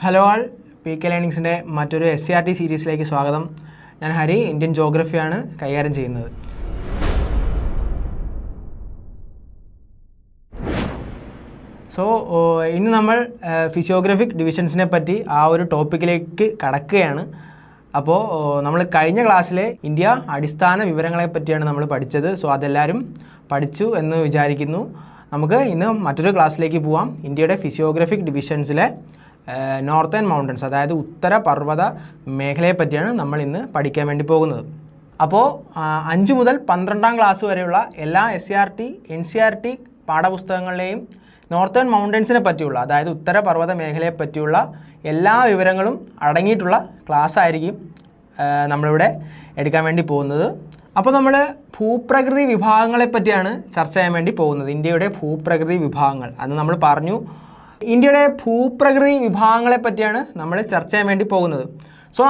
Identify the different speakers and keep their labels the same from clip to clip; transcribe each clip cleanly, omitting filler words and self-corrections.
Speaker 1: Hello ആൾ, PK ലേണിങ്സിൻ്റെ മറ്റൊരു SCRT സീരീസിലേക്ക് സ്വാഗതം. ഞാൻ ഹരി, ഇന്ത്യൻ ജോഗ്രഫിയാണ് കൈകാര്യം ചെയ്യുന്നത്. ഇന്ന് നമ്മൾ ഫിസിയോഗ്രഫിക് ഡിവിഷൻസിനെ പറ്റി ആ ഒരു ടോപ്പിക്കിലേക്ക് കടക്കുകയാണ്. അപ്പോൾ നമ്മൾ കഴിഞ്ഞ ക്ലാസ്സിലെ ഇന്ത്യ അടിസ്ഥാന വിവരങ്ങളെ പറ്റിയാണ് നമ്മൾ പഠിച്ചത്. അതെല്ലാവരും പഠിച്ചു എന്ന് വിചാരിക്കുന്നു. നമുക്ക് ഇന്ന് മറ്റൊരു ക്ലാസ്സിലേക്ക് പോവാം. ഇന്ത്യയുടെ ഫിസിയോഗ്രഫിക് ഡിവിഷൻസിലെ നോർത്തേൺ മൗണ്ടൻസ്, അതായത് ഉത്തര പർവ്വത മേഖലയെ പറ്റിയാണ് നമ്മൾ ഇന്ന് പഠിക്കാൻ വേണ്ടി പോകുന്നത്. അപ്പോൾ 5 മുതൽ 12ാം ക്ലാസ് വരെയുള്ള എല്ലാ SCRT NCERT പാഠപുസ്തകങ്ങളിലെയും നോർത്തേൺ മൗണ്ടൻസിനെ പറ്റിയുള്ള, അതായത് ഉത്തര പർവ്വത മേഖലയെ പറ്റിയുള്ള എല്ലാ വിവരങ്ങളും അടങ്ങിയിട്ടുള്ള ക്ലാസ് ആയിരിക്കും നമ്മളിവിടെ എടുക്കാൻ വേണ്ടി പോകുന്നത്. അപ്പോൾ നമ്മൾ ഭൂപ്രകൃതി വിഭാഗങ്ങളെ പറ്റിയാണ് ചർച്ച ചെയ്യാൻ വേണ്ടി പോകുന്നത്. ഇന്ത്യയുടെ ഭൂപ്രകൃതി വിഭാഗങ്ങൾ അന്ന് നമ്മൾ പറഞ്ഞു. ഇന്ത്യയുടെ ഭൂപ്രകൃതി വിഭാഗങ്ങളെ പറ്റിയാണ് നമ്മൾ ചർച്ച ചെയ്യാൻ വേണ്ടി പോകുന്നത്.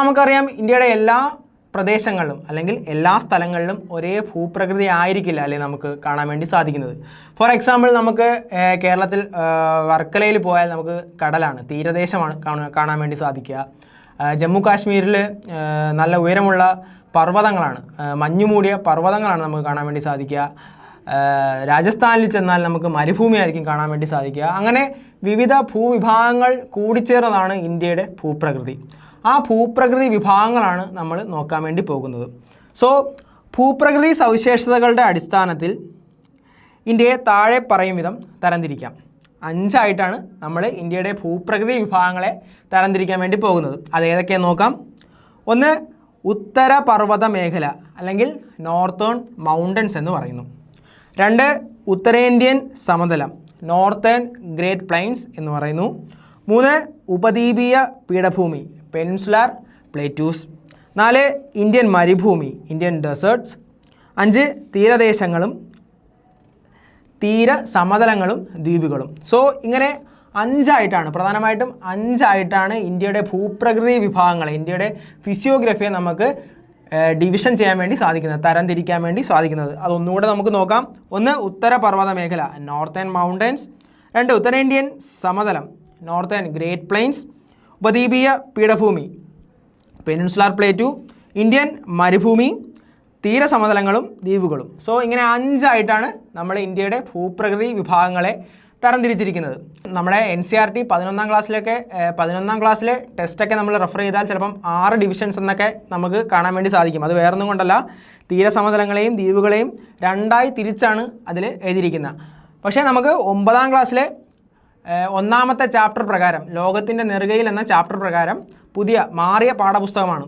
Speaker 1: നമുക്കറിയാം, ഇന്ത്യയുടെ എല്ലാ പ്രദേശങ്ങളിലും അല്ലെങ്കിൽ എല്ലാ സ്ഥലങ്ങളിലും ഒരേ ഭൂപ്രകൃതി ആയിരിക്കില്ല അല്ലേ നമുക്ക് കാണാൻ വേണ്ടി സാധിക്കുന്നത്. ഫോർ എക്സാമ്പിൾ, നമുക്ക് കേരളത്തിൽ വർക്കലയിൽ പോയാൽ നമുക്ക് കടലാണ്, തീരദേശമാണ് കാണാൻ വേണ്ടി സാധിക്കുക. ജമ്മു കാശ്മീരിൽ നല്ല ഉയരമുള്ള പർവ്വതങ്ങളാണ്, മഞ്ഞുമൂടിയ പർവ്വതങ്ങളാണ് നമുക്ക് കാണാൻ വേണ്ടി സാധിക്കുക. രാജസ്ഥാനിൽ ചെന്നാൽ നമുക്ക് മരുഭൂമി ആയിരിക്കും കാണാൻ വേണ്ടി സാധിക്കുക. അങ്ങനെ വിവിധ ഭൂവിഭാഗങ്ങൾ കൂടിച്ചേർന്നതാണ് ഇന്ത്യയുടെ ഭൂപ്രകൃതി. ആ ഭൂപ്രകൃതി വിഭാഗങ്ങളാണ് നമ്മൾ നോക്കാൻ വേണ്ടി പോകുന്നത്. ഭൂപ്രകൃതി സവിശേഷതകളുടെ അടിസ്ഥാനത്തിൽ ഇന്ത്യയെ താഴെ പറയും വിധം തരംതിരിക്കാം. 5 ആയിട്ടാണ് നമ്മൾ ഇന്ത്യയുടെ ഭൂപ്രകൃതി വിഭാഗങ്ങളെ തരംതിരിക്കാൻ വേണ്ടി പോകുന്നത്. അത് ഏതൊക്കെയാണെന്ന് നോക്കാം. 1, ഉത്തര പർവ്വത മേഖല അല്ലെങ്കിൽ നോർത്തേൺ മൗണ്ടൻസ് എന്ന് പറയുന്നു. 2, ഉത്തരേന്ത്യൻ സമതലം നോർത്തേൺ ഗ്രേറ്റ് പ്ലെയിൻസ് എന്ന് പറയുന്നു. 3, ഉപദ്വീപീയ പീഠഭൂമി പെനിൻസുലാർ പ്ലേറ്റ്യൂസ്. 4, ഇന്ത്യൻ മരുഭൂമി ഇന്ത്യൻ ഡെസേർട്ട്സ്. 5, തീരദേശങ്ങളും തീര സമതലങ്ങളും ദ്വീപുകളും. ഇങ്ങനെ 5 ആയിട്ടാണ്, പ്രധാനമായിട്ടും 5 ആയിട്ടാണ് ഇന്ത്യയുടെ ഭൂപ്രകൃതി വിഭാഗങ്ങളെ, ഇന്ത്യയുടെ ഫിസിയോഗ്രഫിയെ നമുക്ക് ഡിവിഷൻ ചെയ്യാൻ വേണ്ടി സാധിക്കുന്നത്, തരംതിരിക്കാൻ വേണ്ടി സാധിക്കുന്നത്. അതൊന്നുകൂടെ നമുക്ക് നോക്കാം. 1, ഉത്തര പർവ്വത മേഖല നോർത്തേൺ മൗണ്ടൻസ്. 2, ഉത്തരേന്ത്യൻ സമതലം നോർത്തേൺ ഗ്രേറ്റ് പ്ലെയിൻസ്. ഉപദ്വീപീയ പീഠഭൂമി പെനിൻസുലാർ പ്ലേറ്റു. ഇന്ത്യൻ മരുഭൂമി, തീരസമതലങ്ങളും ദ്വീപുകളും. ഇങ്ങനെ 5 ആയിട്ടാണ് നമ്മൾ ഇന്ത്യയുടെ ഭൂപ്രകൃതി വിഭാഗങ്ങളെ തരംതിരിച്ചിരിക്കുന്നത്. നമ്മുടെ NCERT 11ാം ക്ലാസ്സിലെ ടെസ്റ്റൊക്കെ നമ്മൾ റെഫർ ചെയ്താൽ ചിലപ്പം 6 ഡിവിഷൻസ് എന്നൊക്കെ നമുക്ക് കാണാൻ വേണ്ടി സാധിക്കും. അത് വേറൊന്നും കൊണ്ടല്ല, തീരസമതലങ്ങളെയും ദ്വീപുകളെയും 2ആയി തിരിച്ചാണ് അതിൽ എഴുതിയിരിക്കുന്നത്. പക്ഷേ നമുക്ക് 9ാം ക്ലാസ്സിലെ 1ാമത്തെ ചാപ്റ്റർ പ്രകാരം, ലോകത്തിൻ്റെ നെറുകയിൽ എന്ന ചാപ്റ്റർ പ്രകാരം പുതിയ മാറിയ പാഠപുസ്തകമാണ്.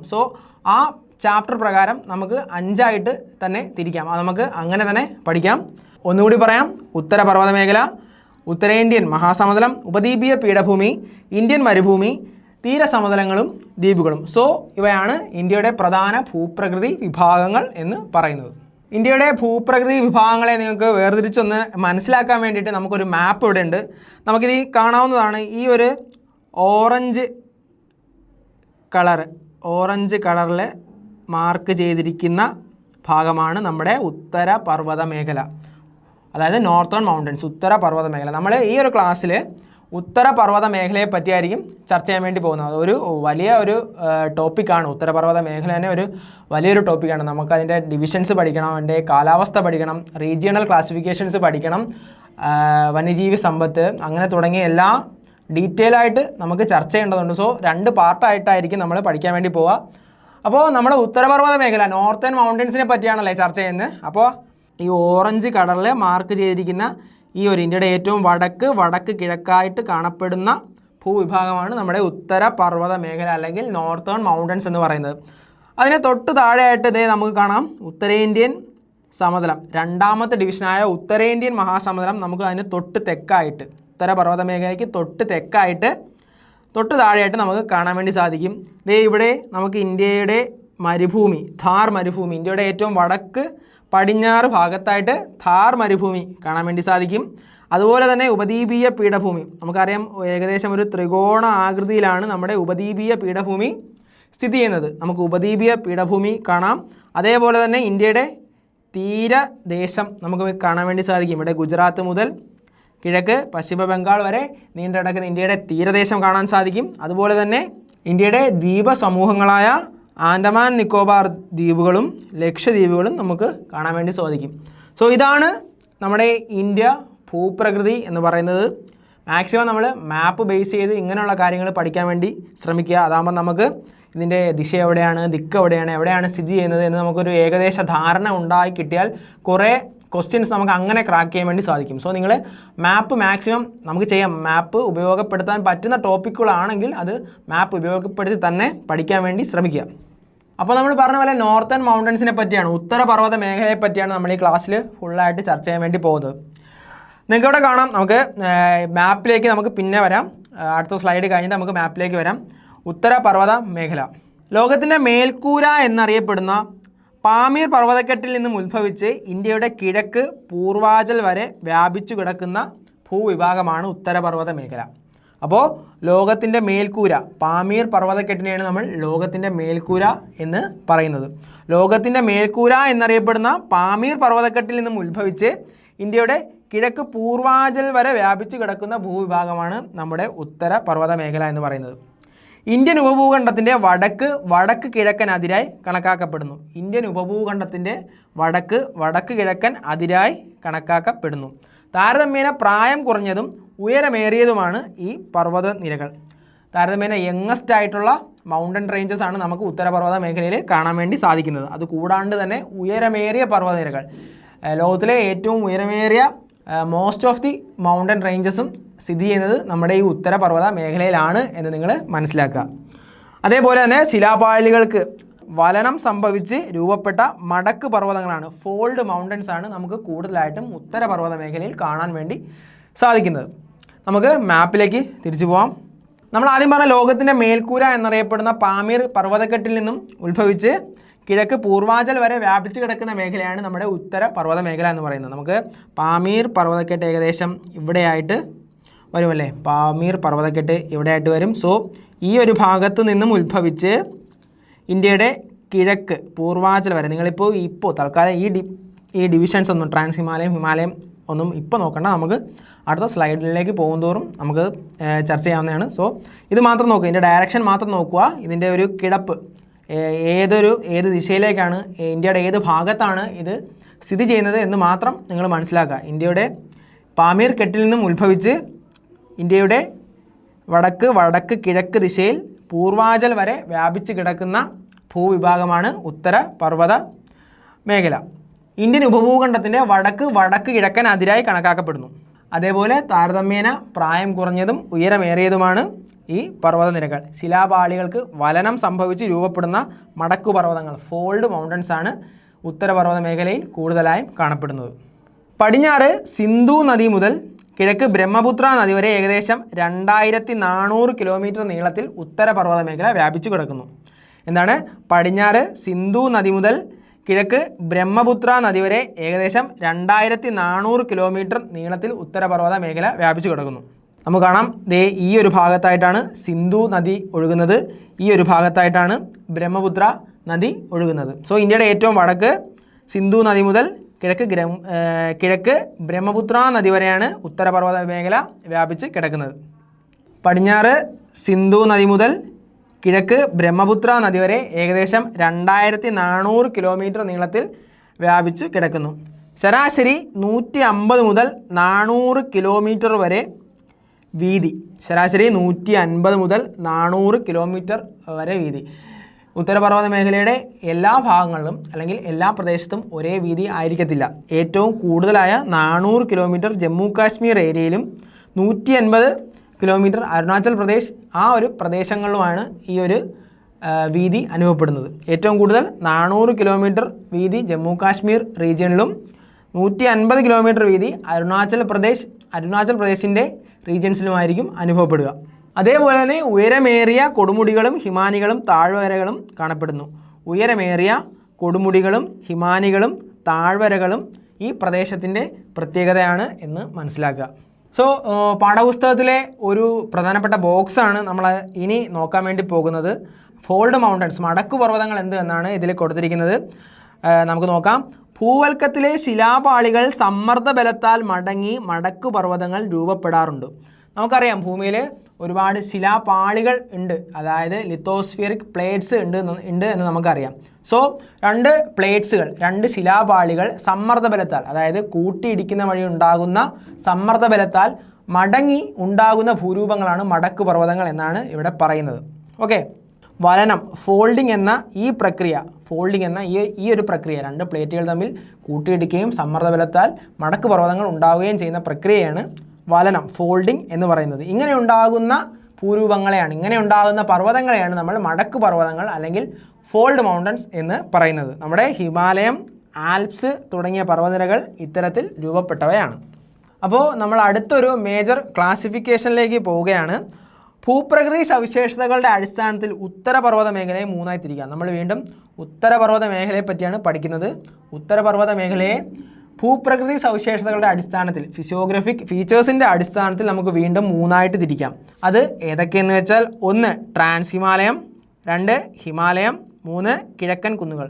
Speaker 1: ആ ചാപ്റ്റർ പ്രകാരം നമുക്ക് 5 ആയിട്ട് തന്നെ തിരിക്കാം. അത് നമുക്ക് അങ്ങനെ തന്നെ പഠിക്കാം. ഒന്നുകൂടി പറയാം. ഉത്തര പർവ്വത മേഖല, ഉത്തരേന്ത്യൻ മഹാസമതലം, ഉപദ്വീപീയ പീഠഭൂമി, ഇന്ത്യൻ മരുഭൂമി, തീരസമതലങ്ങളും ദ്വീപുകളും. ഇവയാണ് ഇന്ത്യയുടെ പ്രധാന ഭൂപ്രകൃതി വിഭാഗങ്ങൾ എന്ന് പറയുന്നത്. ഇന്ത്യയുടെ ഭൂപ്രകൃതി വിഭാഗങ്ങളെ നിങ്ങൾക്ക് വേർതിരിച്ചൊന്ന് മനസ്സിലാക്കാൻ വേണ്ടിയിട്ട് നമുക്കൊരു മാപ്പ് ഇവിടെ ഉണ്ട്. നമുക്കിത് കാണാവുന്നതാണ്. ഈ ഒരു ഓറഞ്ച് കളറിൽ മാർക്ക് ചെയ്തിരിക്കുന്ന ഭാഗമാണ് നമ്മുടെ ഉത്തര പർവ്വത മേഖല, അതായത് നോർത്തേൺ മൗണ്ടൻസ്, ഉത്തര പർവ്വത മേഖല. നമ്മൾ ഈ ഒരു ക്ലാസ്സിൽ ഉത്തര പർവ്വത മേഖലയെ പറ്റിയായിരിക്കും ചർച്ച ചെയ്യാൻ വേണ്ടി പോകുന്നത്. ഒരു വലിയ ഒരു ടോപ്പിക്കാണ് ഉത്തര പർവ്വത മേഖല, തന്നെ ഒരു വലിയൊരു ടോപ്പിക്കാണ്. നമുക്കതിൻ്റെ ഡിവിഷൻസ് പഠിക്കണം, അതിൻ്റെ കാലാവസ്ഥ പഠിക്കണം, റീജിയണൽ ക്ലാസിഫിക്കേഷൻസ് പഠിക്കണം, വന്യജീവി സമ്പത്ത്, അങ്ങനെ തുടങ്ങിയ എല്ലാ ഡീറ്റെയിൽ ആയിട്ട് നമുക്ക് ചർച്ച ചെയ്യേണ്ടതുണ്ട്. 2 പാർട്ടായിട്ടായിരിക്കും നമ്മൾ പഠിക്കാൻ വേണ്ടി പോവുക. അപ്പോൾ നമ്മുടെ ഉത്തരപർവ്വത മേഖല നോർത്തേൺ മൗണ്ടൻസിനെ പറ്റിയാണല്ലേ ചർച്ച ചെയ്യുന്നത്. അപ്പോൾ ഈ ഓറഞ്ച് കളറിൽ മാർക്ക് ചെയ്തിരിക്കുന്ന ഈ ഒരു ഇന്ത്യയുടെ ഏറ്റവും വടക്ക് കിഴക്കായിട്ട് കാണപ്പെടുന്ന ഭൂവിഭാഗമാണ് നമ്മുടെ ഉത്തര പർവ്വത മേഖല അല്ലെങ്കിൽ നോർത്തേൺ മൗണ്ടൻസ് എന്ന് പറയുന്നത്. അതിനെ തൊട്ട് താഴെയായിട്ട് ഇതേ നമുക്ക് കാണാം ഉത്തരേന്ത്യൻ സമതലം, 2ാമത്തെ ഡിവിഷനായ ഉത്തരേന്ത്യൻ മഹാസമതലം. നമുക്ക് അതിന് തൊട്ട് തെക്കായിട്ട്, ഉത്തര പർവ്വത മേഖലയ്ക്ക് തൊട്ട് തെക്കായിട്ട് തൊട്ട് താഴെയായിട്ട് നമുക്ക് കാണാൻ വേണ്ടി സാധിക്കും. ഇവിടെ നമുക്ക് ഇന്ത്യയുടെ മരുഭൂമി, ഥാർ മരുഭൂമി, ഇന്ത്യയുടെ ഏറ്റവും വടക്ക് പടിഞ്ഞാറ് ഭാഗത്തായിട്ട് ഥാർ മരുഭൂമി കാണാൻ വേണ്ടി സാധിക്കും. അതുപോലെ തന്നെ ഉപദ്വീപീയ പീഠഭൂമി, നമുക്കറിയാം ഏകദേശം ഒരു ത്രികോണ ആകൃതിയിലാണ് നമ്മുടെ ഉപദ്വീപീയ പീഠഭൂമി സ്ഥിതി ചെയ്യുന്നത്. നമുക്ക് ഉപദ്വീപീയ പീഠഭൂമി കാണാം. അതേപോലെ തന്നെ ഇന്ത്യയുടെ തീരദേശം നമുക്ക് കാണാൻ വേണ്ടി സാധിക്കും. ഇവിടെ ഗുജറാത്ത് മുതൽ കിഴക്ക് പശ്ചിമ ബംഗാൾ വരെ നീണ്ടു കിടക്കുന്ന ഇന്ത്യയുടെ തീരദേശം കാണാൻ സാധിക്കും. അതുപോലെ തന്നെ ഇന്ത്യയുടെ ദ്വീപ സമൂഹങ്ങളായ ആൻഡമാൻ നിക്കോബാർ ദ്വീപുകളും ലക്ഷദ്വീപുകളും നമുക്ക് കാണാൻ വേണ്ടി സാധിക്കും. സോ ഇതാണ് നമ്മുടെ ഇന്ത്യ ഭൂപ്രകൃതി എന്ന് പറയുന്നത്. മാക്സിമം നമ്മൾ മാപ്പ് ബേസ് ചെയ്ത് ഇങ്ങനെയുള്ള കാര്യങ്ങൾ പഠിക്കാൻ വേണ്ടി ശ്രമിക്കുക. അതാകുമ്പോൾ നമുക്ക് ഇതിൻ്റെ ദിശ എവിടെയാണ്, ദിക്ക് എവിടെയാണ് സ്ഥിതി ചെയ്യുന്നത് എന്ന് നമുക്കൊരു ഏകദേശ ധാരണ ഉണ്ടായി കിട്ടിയാൽ കുറേ ക്വസ്റ്റ്യൻസ് നമുക്ക് അങ്ങനെ ക്രാക്ക് ചെയ്യാൻ വേണ്ടി സാധിക്കും. സോ നിങ്ങൾ മാപ്പ് മാക്സിമം നമുക്ക് ചെയ്യാം. മാപ്പ് ഉപയോഗപ്പെടുത്താൻ പറ്റുന്ന ടോപ്പിക്കുകളാണെങ്കിൽ അത് മാപ്പ് ഉപയോഗപ്പെടുത്തി തന്നെ പഠിക്കാൻ വേണ്ടി ശ്രമിക്കുക. അപ്പോൾ നമ്മൾ പറഞ്ഞ പോലെ നോർത്തേൺ മൗണ്ടൻസിനെ പറ്റിയാണ്, ഉത്തരപർവ്വത മേഖലയെ പറ്റിയാണ് നമ്മൾ ഈ ക്ലാസ്സിൽ ഫുള്ളായിട്ട് ചർച്ച ചെയ്യാൻ വേണ്ടി പോകുന്നത്. നിങ്ങൾക്ക് ഇവിടെ കാണാം. നമുക്ക് മാപ്പിലേക്ക് നമുക്ക് പിന്നെ വരാം. അടുത്ത സ്ലൈഡ് കഴിഞ്ഞിട്ട് നമുക്ക് മാപ്പിലേക്ക് വരാം. ഉത്തരപർവ്വത മേഖല ലോകത്തിൻ്റെ മേൽക്കൂര എന്നറിയപ്പെടുന്ന പാമീർ പർവ്വതക്കെട്ടിൽ നിന്നും ഉത്ഭവിച്ച് ഇന്ത്യയുടെ കിഴക്ക് പൂർവാചൽ വരെ വ്യാപിച്ചു കിടക്കുന്ന ഭൂവിഭാഗമാണ് ഉത്തരപർവ്വത മേഖല. അപ്പോൾ ലോകത്തിൻ്റെ മേൽക്കൂര, പാമീർ പർവ്വതക്കെട്ടിനെയാണ് നമ്മൾ ലോകത്തിൻ്റെ മേൽക്കൂര എന്ന് പറയുന്നത്. ലോകത്തിൻ്റെ മേൽക്കൂര എന്നറിയപ്പെടുന്ന പാമീർ പർവ്വതക്കെട്ടിൽ നിന്നും ഉത്ഭവിച്ച് ഇന്ത്യയുടെ കിഴക്ക് പൂർവാചൽ വരെ വ്യാപിച്ചു കിടക്കുന്ന ഭൂവിഭാഗമാണ് നമ്മുടെ ഉത്തരപർവ്വത മേഖല എന്ന് പറയുന്നത്. ഇന്ത്യൻ ഉപഭൂഖണ്ഡത്തിൻ്റെ വടക്ക് കിഴക്കൻ അതിരായി കണക്കാക്കപ്പെടുന്നു. ഇന്ത്യൻ ഉപഭൂഖണ്ഡത്തിൻ്റെ വടക്ക് കിഴക്കൻ അതിരായി കണക്കാക്കപ്പെടുന്നു. താരതമ്യേന പ്രായം കുറഞ്ഞതും ഉയരമേറിയതുമാണ് ഈ പർവ്വത നിരകൾ. താരതമ്യേന യങ്ങസ്റ്റ് ആയിട്ടുള്ള മൗണ്ടൻ റേഞ്ചസ് ആണ് നമുക്ക് ഉത്തരപർവ്വത മേഖലയിൽ കാണാൻ വേണ്ടി സാധിക്കുന്നത്. അതുകൂടാണ്ട് തന്നെ ഉയരമേറിയ പർവ്വതനിരകൾ, ലോകത്തിലെ ഏറ്റവും ഉയരമേറിയ മോസ്റ്റ് ഓഫ് ദി മൗണ്ടൻ റേഞ്ചസും സ്ഥിതി ചെയ്യുന്നത് നമ്മുടെ ഈ ഉത്തരപർവ്വത മേഖലയിലാണ് എന്ന് നിങ്ങൾ മനസ്സിലാക്കുക. അതേപോലെ തന്നെ ശിലാപാളികൾക്ക് വലനം സംഭവിച്ച് രൂപപ്പെട്ട മടക്ക് പർവ്വതങ്ങളാണ്, ഫോൾഡ് മൗണ്ടൻസ് ആണ് നമുക്ക് കൂടുതലായിട്ടും ഉത്തരപർവ്വത മേഖലയിൽ കാണാൻ വേണ്ടി സാധിക്കുന്നത്. നമുക്ക് മാപ്പിലേക്ക് തിരിച്ചു പോകാം. നമ്മൾ ആദ്യം പറഞ്ഞ ലോകത്തിൻ്റെ മേൽക്കൂര എന്നറിയപ്പെടുന്ന പാമീർ പർവ്വതക്കെട്ടിൽ നിന്നും ഉത്ഭവിച്ച് കിഴക്ക് പൂർവാചൽ വരെ വ്യാപിച്ചു കിടക്കുന്ന മേഖലയാണ് നമ്മുടെ ഉത്തരപർവ്വത മേഖല എന്ന് പറയുന്നത്. നമുക്ക് പാമീർ പർവ്വതക്കെട്ട് ഏകദേശം ഇവിടെയായിട്ട് വരുമല്ലേ, പാമീർ പർവ്വതക്കെട്ട് ഇവിടെയായിട്ട് വരും. സോ ഈ ഒരു ഭാഗത്ത് നിന്നും ഉത്ഭവിച്ച് ഇന്ത്യയുടെ കിഴക്ക് പൂർവാചൽ വരെ, നിങ്ങളിപ്പോൾ തൽക്കാലം ഈ ഡിവിഷൻസ് ഒന്നും ട്രാൻസ് ഹിമാലയം ഒന്നും ഇപ്പോൾ നോക്കണ്ട, നമുക്ക് അടുത്ത സ്ലൈഡിലേക്ക് പോകുന്തോറും നമുക്ക് ചർച്ച ചെയ്യാവുന്നതാണ്. സോ ഇത് മാത്രം നോക്കുക, ഇതിൻ്റെ ഡയറക്ഷൻ മാത്രം നോക്കുക. ഇതിൻ്റെ ഒരു കിടപ്പ് ഏത് ദിശയിലേക്കാണ്, ഇന്ത്യയുടെ ഏത് ഭാഗത്താണ് ഇത് സ്ഥിതി ചെയ്യുന്നത് എന്ന് മാത്രം നിങ്ങൾ മനസ്സിലാക്കുക. ഇന്ത്യയുടെ പാമീർ കെട്ടിൽ നിന്നും ഉത്ഭവിച്ച് ഇന്ത്യയുടെ വടക്ക് കിഴക്ക് ദിശയിൽ പൂർവാചൽ വരെ വ്യാപിച്ച് കിടക്കുന്ന ഭൂവിഭാഗമാണ് ഉത്തരപർവ്വത മേഖല. ഇന്ത്യൻ ഉപഭൂഖണ്ഡത്തിൻ്റെ വടക്ക് കിഴക്കൻ അതിരായി കണക്കാക്കപ്പെടുന്നു. അതേപോലെ താരതമ്യേന പ്രായം കുറഞ്ഞതും ഉയരമേറിയതുമാണ് ഈ പർവ്വതനിരകൾ. ശിലാപാളികൾക്ക് വലനം സംഭവിച്ച് രൂപപ്പെടുന്ന മടക്കുപർവ്വതങ്ങൾ, ഫോൾഡ് മൗണ്ടൻസ് ആണ് ഉത്തരപർവ്വത മേഖലയിൽ കൂടുതലായും കാണപ്പെടുന്നത്. പടിഞ്ഞാറ് സിന്ധു നദി മുതൽ കിഴക്ക് ബ്രഹ്മപുത്ര നദി വരെ ഏകദേശം 2400 കിലോമീറ്റർ നീളത്തിൽ ഉത്തരപർവ്വത മേഖല വ്യാപിച്ചു കിടക്കുന്നു. എന്താണ്? പടിഞ്ഞാറ് സിന്ധു നദി മുതൽ കിഴക്ക് ബ്രഹ്മപുത്ര നദി വരെ ഏകദേശം 2400 കിലോമീറ്റർ നീളത്തിൽ ഉത്തരപർവ്വത മേഖല വ്യാപിച്ചു കിടക്കുന്നു. നമുക്ക് കാണാം, ഈ ഒരു ഭാഗത്തായിട്ടാണ് സിന്ധു നദി ഒഴുകുന്നത്, ഈ ഒരു ഭാഗത്തായിട്ടാണ് ബ്രഹ്മപുത്ര നദി ഒഴുകുന്നത്. സോ ഇന്ത്യയുടെ ഏറ്റവും വടക്ക് സിന്ധു നദി മുതൽ കിഴക്ക് ബ്രഹ്മപുത്ര നദി വരെയാണ് ഉത്തരപർവ്വത മേഖല വ്യാപിച്ച് കിടക്കുന്നത്. പടിഞ്ഞാറ് സിന്ധു നദി മുതൽ കിഴക്ക് ബ്രഹ്മപുത്ര നദി വരെ ഏകദേശം 2400 കിലോമീറ്റർ നീളത്തിൽ വ്യാപിച്ച് കിടക്കുന്നു. ശരാശരി 150 മുതൽ 400 കിലോമീറ്റർ വരെ വീതി, ശരാശരി 150 മുതൽ 400 കിലോമീറ്റർ വരെ വീതി. ഉത്തരപർവ്വത മേഖലയുടെ എല്ലാ ഭാഗങ്ങളിലും അല്ലെങ്കിൽ എല്ലാ പ്രദേശത്തും ഒരേ വീതി ആയിരിക്കത്തില്ല. ഏറ്റവും കൂടുതലായ 400 കിലോമീറ്റർ ജമ്മു കാശ്മീർ ഏരിയയിലും 150 കിലോമീറ്റർ അരുണാചൽ പ്രദേശ് ആ ഒരു പ്രദേശങ്ങളിലുമാണ് ഈ ഒരു വീതി അനുഭവപ്പെടുന്നത്. ഏറ്റവും കൂടുതൽ 400 കിലോമീറ്റർ വീതി ജമ്മു കാശ്മീർ റീജിയനിലും 150 കിലോമീറ്റർ വീതി അരുണാചൽ പ്രദേശിൻ്റെ റീജിയൻസിലുമായിരിക്കും അനുഭവപ്പെടുക. അതേപോലെ തന്നെ ഉയരമേറിയ കൊടുമുടികളും ഹിമാനികളും താഴ്വരകളും കാണപ്പെടുന്നു. ഉയരമേറിയ കൊടുമുടികളും ഹിമാനികളും താഴ്വരകളും ഈ പ്രദേശത്തിൻ്റെ പ്രത്യേകതയാണ് എന്ന് മനസ്സിലാക്കുക. സോ പാഠപുസ്തകത്തിലെ ഒരു പ്രധാനപ്പെട്ട ബോക്സാണ് നമ്മൾ ഇനി നോക്കാൻ വേണ്ടി പോകുന്നത്. ഫോൾഡ് മൗണ്ടൻസ്, മടക്കു പർവ്വതങ്ങൾ എന്ത് എന്നാണ് ഇതിൽ കൊടുത്തിരിക്കുന്നത്. നമുക്ക് നോക്കാം. ഭൂവൽക്കത്തിലെ ശിലാപാളികൾ സമ്മർദ്ദ ബലത്താൽ മടങ്ങി മടക്കു പർവ്വതങ്ങൾ രൂപപ്പെടാറുണ്ട്. നമുക്കറിയാം ഭൂമിയിൽ ഒരുപാട് ശിലാപാളികൾ ഉണ്ട്, അതായത് ലിത്തോസ്ഫിയറിക് പ്ലേറ്റ്സ് ഉണ്ട് എന്ന് നമുക്കറിയാം. സോ രണ്ട് ശിലാപാളികൾ സമ്മർദ്ദ ബലത്താൽ, അതായത് കൂട്ടിയിടിക്കുന്ന വഴി ഉണ്ടാകുന്ന സമ്മർദ്ദ ബലത്താൽ മടങ്ങി ഉണ്ടാകുന്ന ഭൂരൂപങ്ങളാണ് മടക്കു പർവ്വതങ്ങൾ എന്നാണ് ഇവിടെ പറയുന്നത്. ഓക്കെ, വലനം ഫോൾഡിംഗ് എന്ന ഈ ഒരു പ്രക്രിയ, രണ്ട് പ്ലേറ്റുകൾ തമ്മിൽ കൂട്ടിയിടിക്കുകയും സമ്മർദ്ദ ബലത്താൽ മടക്കു പർവ്വതങ്ങൾ ഉണ്ടാവുകയും ചെയ്യുന്ന പ്രക്രിയയാണ് വലനം ഫോൾഡിംഗ് എന്ന് പറയുന്നത്. ഇങ്ങനെ ഉണ്ടാകുന്ന പർവ്വതങ്ങളെയാണ് നമ്മൾ മടക്കു പർവ്വതങ്ങൾ അല്ലെങ്കിൽ ഫോൾഡ് മൗണ്ടൻസ് എന്ന് പറയുന്നത്. നമ്മുടെ ഹിമാലയം, ആൽപ്സ് തുടങ്ങിയ പർവ്വതനിരകൾ ഇത്തരത്തിൽ രൂപപ്പെട്ടവയാണ്. അപ്പോൾ നമ്മൾ അടുത്തൊരു മേജർ ക്ലാസിഫിക്കേഷനിലേക്ക് പോവുകയാണ്. ഭൂപ്രകൃതി സവിശേഷതകളുടെ അടിസ്ഥാനത്തിൽ ഉത്തരപർവ്വത മേഖലയെ മൂന്നായി തിരിക്കാം. നമ്മൾ വീണ്ടും ഉത്തരപർവ്വത മേഖലയെ പറ്റിയാണ് പഠിക്കുന്നത്. ഉത്തരപർവ്വത മേഖലയെ ഭൂപ്രകൃതി സവിശേഷതകളുടെ അടിസ്ഥാനത്തിൽ, ഫിസിയോഗ്രഫിക് ഫീച്ചേഴ്സിൻ്റെ അടിസ്ഥാനത്തിൽ നമുക്ക് വീണ്ടും മൂന്നായിട്ട് തിരിക്കാം. അത് ഏതൊക്കെയെന്ന് വെച്ചാൽ 1 ട്രാൻസ് ഹിമാലയം, 2 ഹിമാലയം, 3 കിഴക്കൻ കുന്നുകൾ.